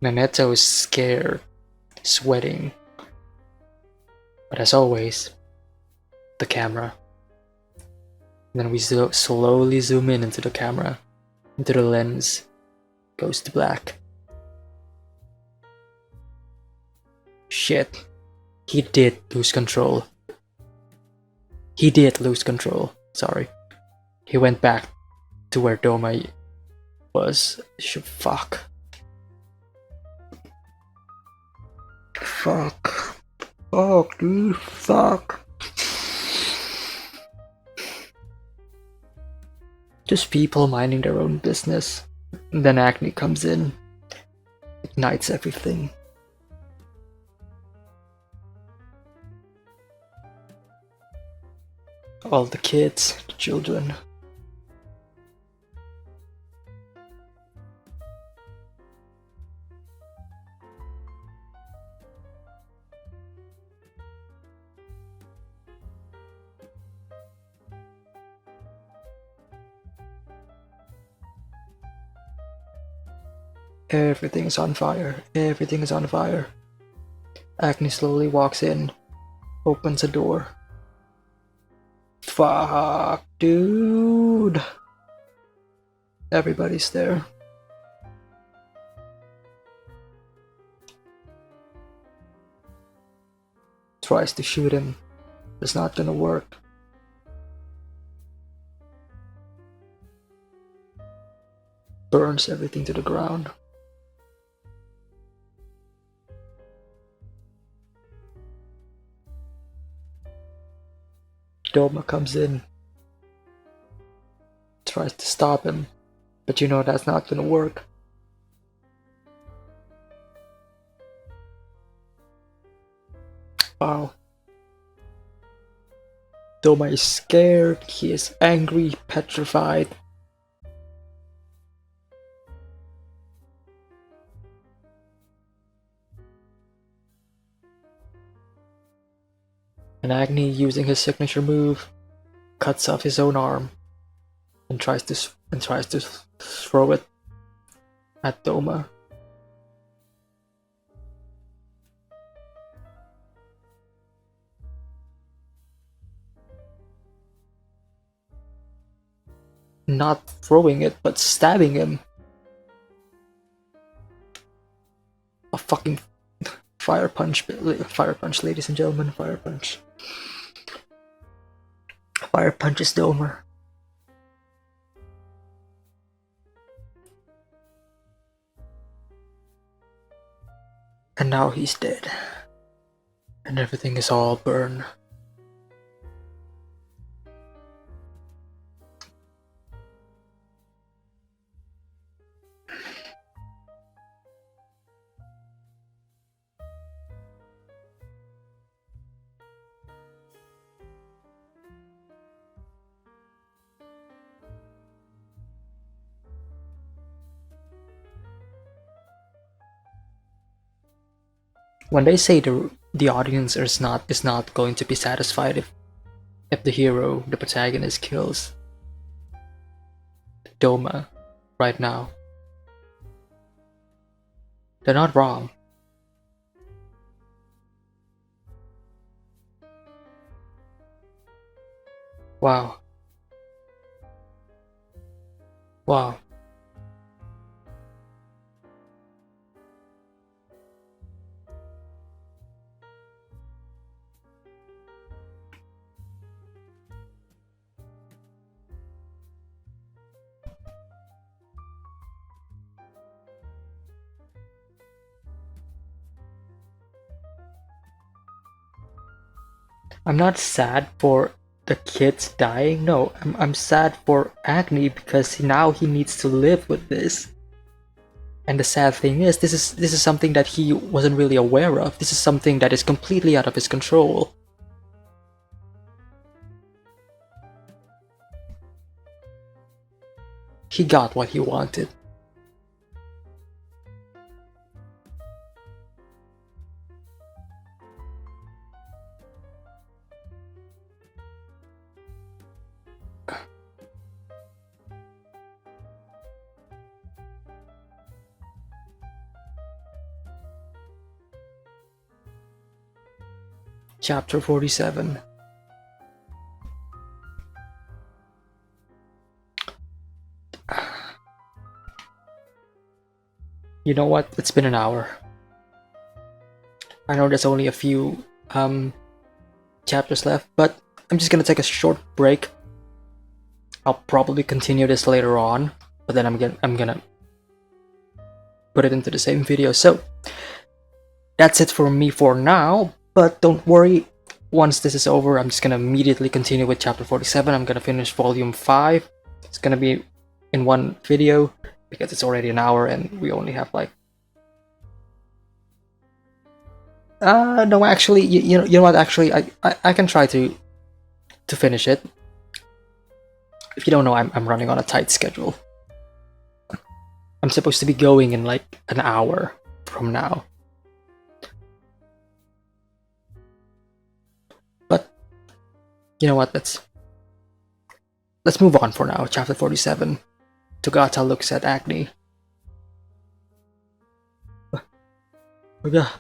Nanetto is scared, sweating. But as always, the camera. And then we slowly zoom in into the camera, into the lens. Goes to black. Shit. He did lose control. He did lose control. Sorry. He went back to where Doma was. Fuck. Fuck. Fuck, dude. Fuck. Just people minding their own business. And then Agni comes in. Ignites everything. All the kids, the children. Everything is on fire. Everything is on fire. Agni slowly walks in, opens a door. Fuck, dude. Everybody's there. Tries to shoot him. It's not gonna work. Burns everything to the ground. Doma comes in, tries to stop him, but you know that's not gonna work. Wow. Doma is scared, he is angry, petrified. And Agni, using his signature move, cuts off his own arm and tries to throw it at Doma. Not throwing it, but stabbing him. A fucking fire punch, ladies and gentlemen, fire punch. Fire punches Doma. And now he's dead. And everything is all burned. When they say the audience is not going to be satisfied if the hero, the protagonist, kills Doma right now, they're not wrong. Wow. Wow. I'm not sad for the kids dying. No, I'm sad for Agni because now he needs to live with this. And the sad thing is, this is something that he wasn't really aware of. This is something that is completely out of his control. He got what he wanted. Chapter 47. You know what? It's been an hour. I know there's only a few chapters left, but I'm just gonna take a short break. I'll probably continue this later on, but then I'm gonna put it into the same video. So that's it for me for now, but don't worry, once this is over, I'm just gonna immediately continue with chapter 47. I'm gonna finish volume 5. It's gonna be in one video because it's already an hour and we only have like no, actually, you know what, actually I can try to finish it. If you don't know, I'm running on a tight schedule. I'm supposed to be going in like an hour from now. But you know what, let's move on for now. Chapter 47. Togata looks at Agni. Togata.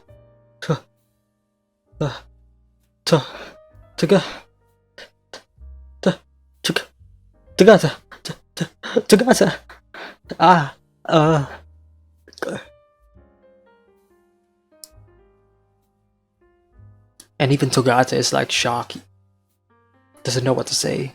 And even Togata is like shocked. Doesn't know what to say.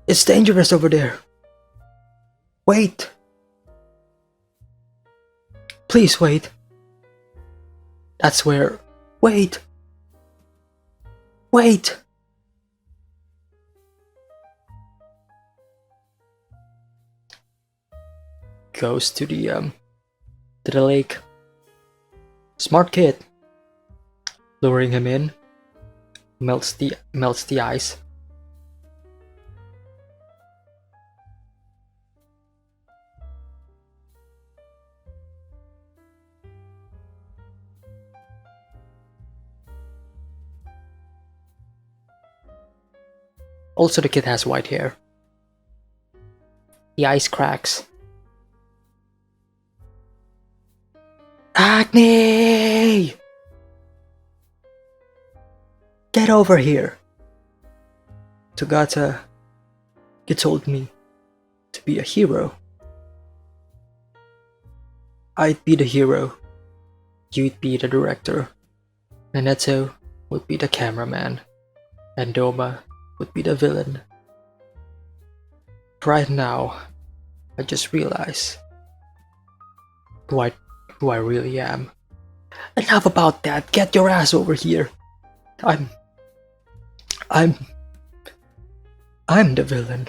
It's dangerous over there. Wait. Please wait. That's where... Wait. Wait. Goes to the lake. Smart kid. Luring him in. Melts the ice. Also, the kid has white hair. The ice cracks. Agni! Get over here. Togata, you told me to be a hero. I'd be the hero. You'd be the director. Naneto would be the cameraman. And Doma would be the villain. Right now, I just realized who I really am. Enough about that. Get your ass over here. I'm the villain.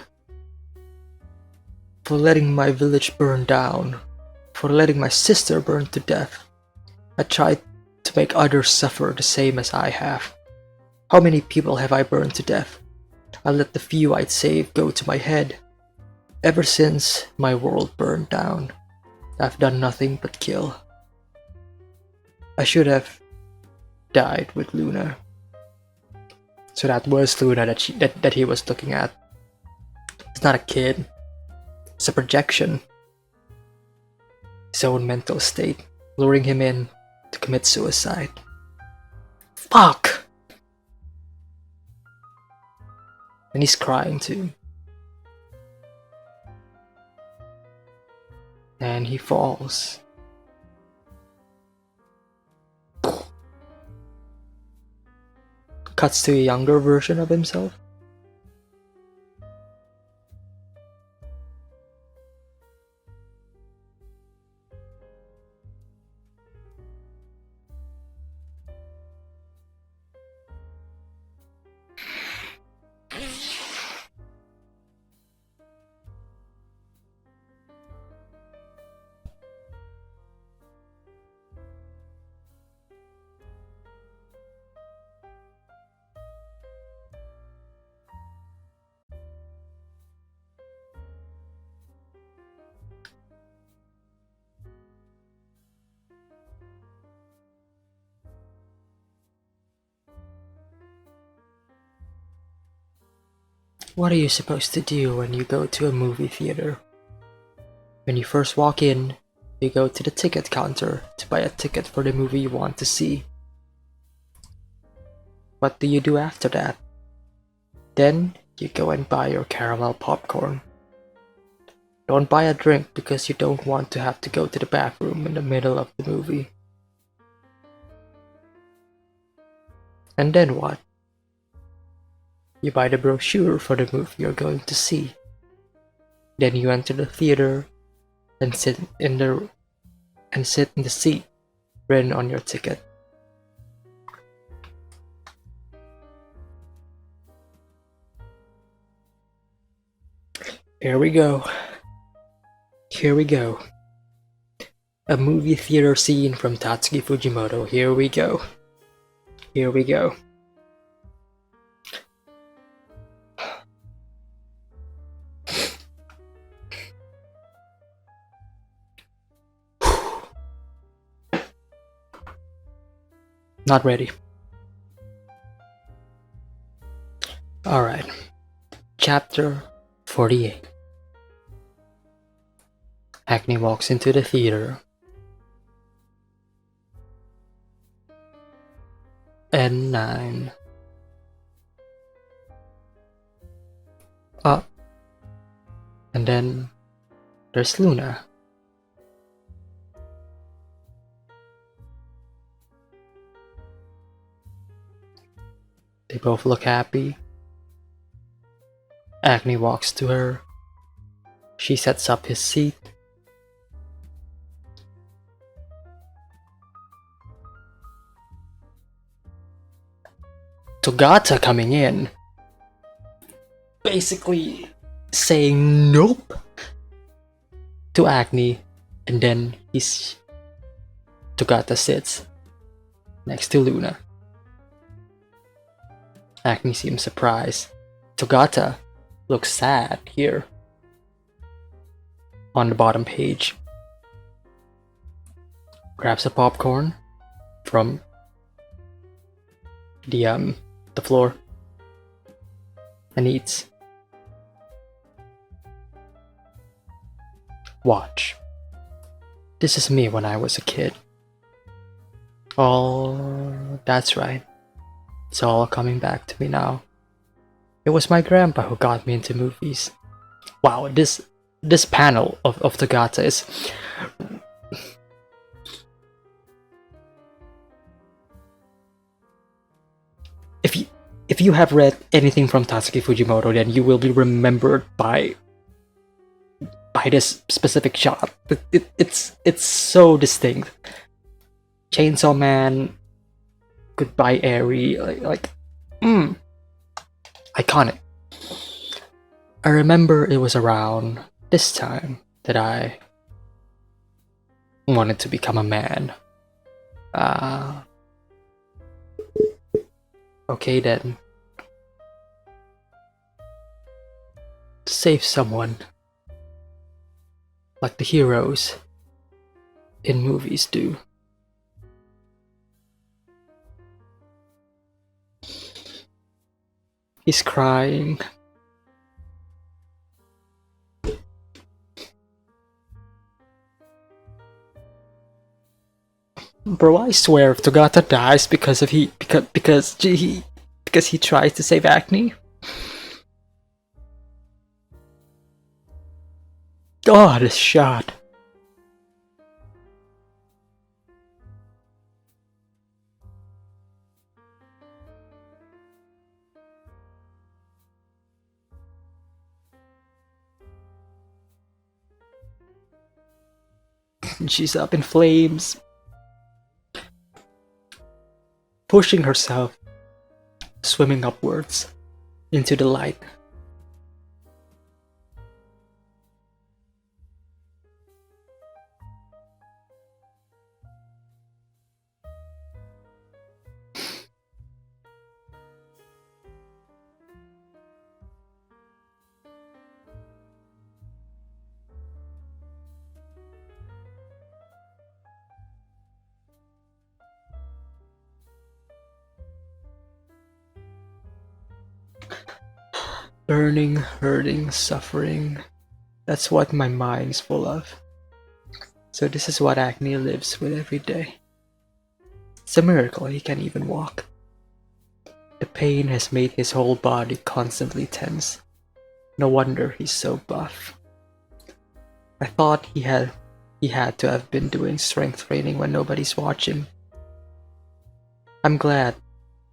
For letting my village burn down. For letting my sister burn to death. I tried to make others suffer the same as I have. How many people have I burned to death? I let the few I'd save go to my head. Ever since my world burned down, I've done nothing but kill. I should have died with Luna. So that was Luna that he was looking at. It's not a kid. It's a projection. His own mental state, luring him in to commit suicide. Fuck! And he's crying too. And he falls. Cuts to a younger version of himself. What are you supposed to do when you go to a movie theater? When you first walk in, you go to the ticket counter to buy a ticket for the movie you want to see. What do you do after that? Then you go and buy your caramel popcorn. Don't buy a drink because you don't want to have to go to the bathroom in the middle of the movie. And then what? You buy the brochure for the movie you're going to see. Then you enter the theater and sit in the seat written on your ticket. Here we go. Here we go. A movie theater scene from Tatsuki Fujimoto. Here we go. Here we go. Not ready. Alright. Chapter 48. Hackney walks into the theater. N9. And then there's Luna. They both look happy. Agni walks to her. She sets up his seat. Togata coming in, basically saying nope to Agni, and then Togata sits next to Luna. Agni seems surprised. Togata looks sad here on the bottom page. Grabs a popcorn from the floor and eats. Watch. This is me when I was a kid. Oh, that's right. It's all coming back to me now. It was my grandpa who got me into movies. Wow, this panel of Togata is if you have read anything from Tatsuki Fujimoto, then you will be remembered by this specific shot. It's so distinct. Chainsaw Man, Goodbye Airy, iconic. I remember it was around this time that I wanted to become a man. Okay then. Save someone. Like the heroes in movies do. He's crying. Bro, I swear if Togata dies because he tries to save Acne. Oh, this shot. She's up in flames, pushing herself, swimming upwards into the light. Burning, hurting, suffering. That's what my mind's full of. So this is what Acne lives with every day. It's a miracle he can even walk. The pain has made his whole body constantly tense. No wonder he's so buff. I thought he had to have been doing strength training when nobody's watching. I'm glad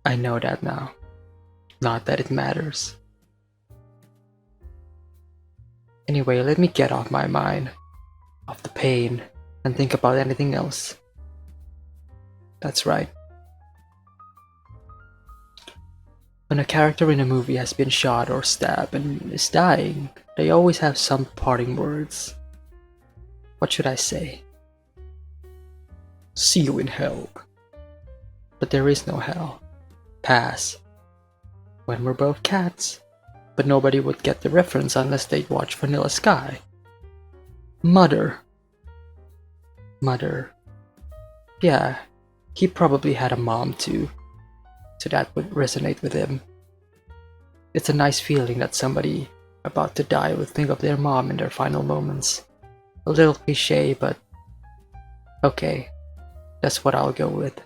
I know that now. Not that it matters. Anyway, let me get off my mind, off the pain, and think about anything else. That's right. When a character in a movie has been shot or stabbed and is dying, they always have some parting words. What should I say? See you in hell. But there is no hell. Pass. When we're both cats. But nobody would get the reference unless they'd watch Vanilla Sky. Mother. Mother. Yeah, he probably had a mom too. So that would resonate with him. It's a nice feeling that somebody about to die would think of their mom in their final moments. A little cliche, but okay, that's what I'll go with.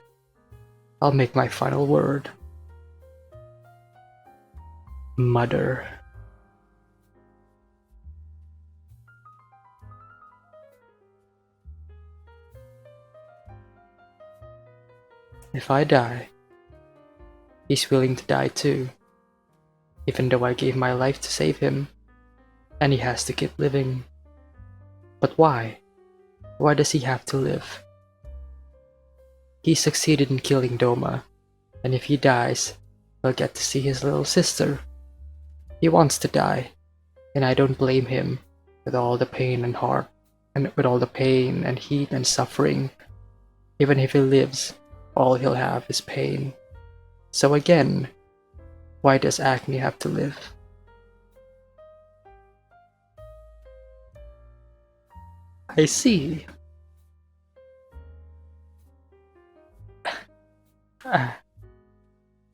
I'll make my final word. Mother. If I die, he's willing to die too. Even though I gave my life to save him, and he has to keep living. But why? Why does he have to live? He succeeded in killing Doma, and if he dies, he'll get to see his little sister. He wants to die, and I don't blame him with all the pain and heart, and with all the pain and heat and suffering. Even if he lives, all he'll have is pain. So again, why does Acne have to live? I see.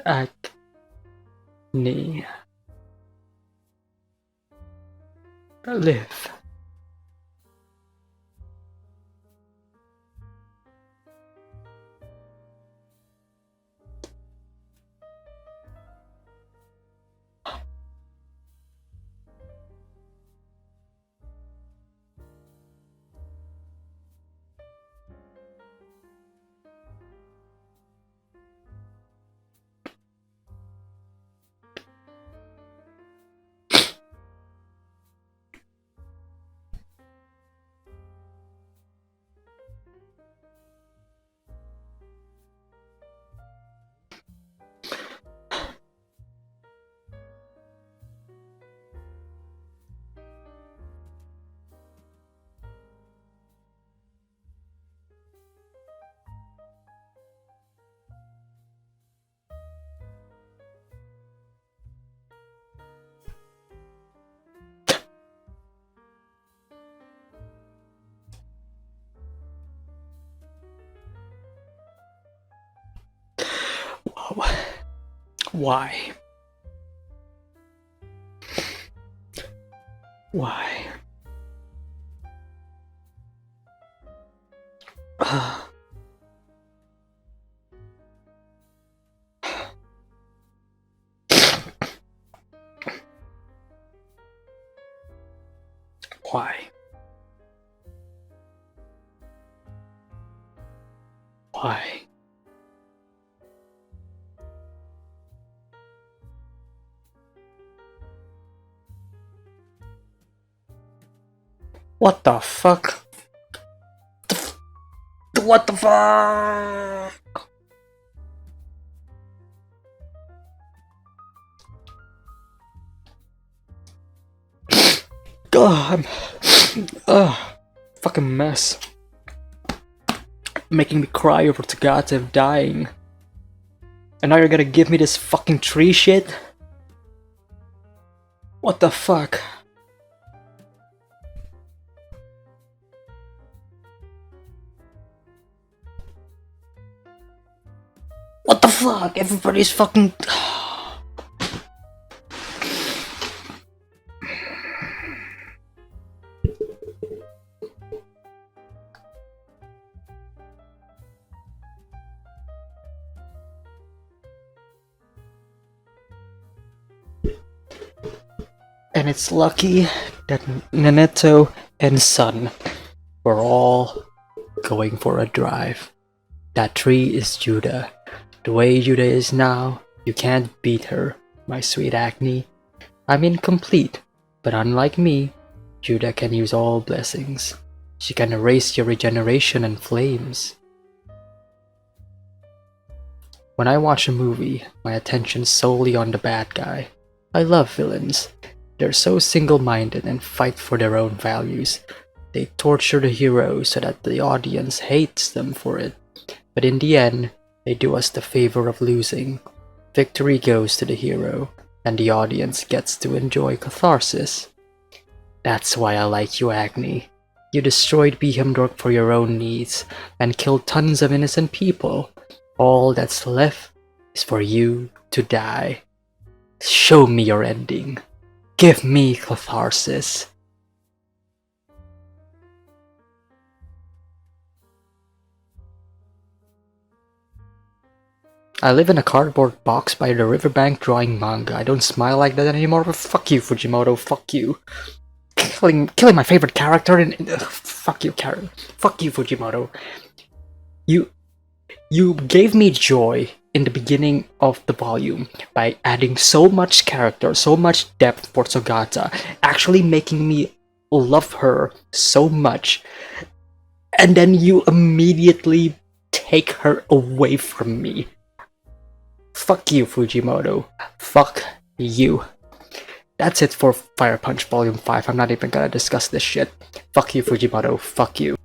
Acne. Live. Why? Why? Why? Why? What the fuck? What the fuck? God, I'm fucking mess. Making me cry over Tagatev dying. And now you're gonna give me this fucking tree shit? What the fuck? What the fuck? Everybody's fucking... And it's lucky that Naneto and Sun were all going for a drive. That tree is Judah. The way Judah is now, you can't beat her, my sweet Acne. I'm incomplete, but unlike me, Judah can use all blessings. She can erase your regeneration and flames. When I watch a movie, my attention's solely on the bad guy. I love villains. They're so single-minded and fight for their own values. They torture the hero so that the audience hates them for it. But in the end, they do us the favor of losing. Victory goes to the hero, and the audience gets to enjoy catharsis. That's why I like you, Agni. You destroyed Behamdork for your own needs, and killed tons of innocent people. All that's left is for you to die. Show me your ending. Give me catharsis. I live in a cardboard box by the riverbank drawing manga. I don't smile like that anymore, but fuck you, Fujimoto, fuck you. Killing my favorite character in fuck you, Karen. Fuck you, Fujimoto. You gave me joy in the beginning of the volume by adding so much character, so much depth for Sogata, actually making me love her so much, and then you immediately take her away from me. Fuck you, Fujimoto. Fuck you. That's it for Fire Punch Volume 5. I'm not even gonna discuss this shit. Fuck you, Fujimoto. Fuck you.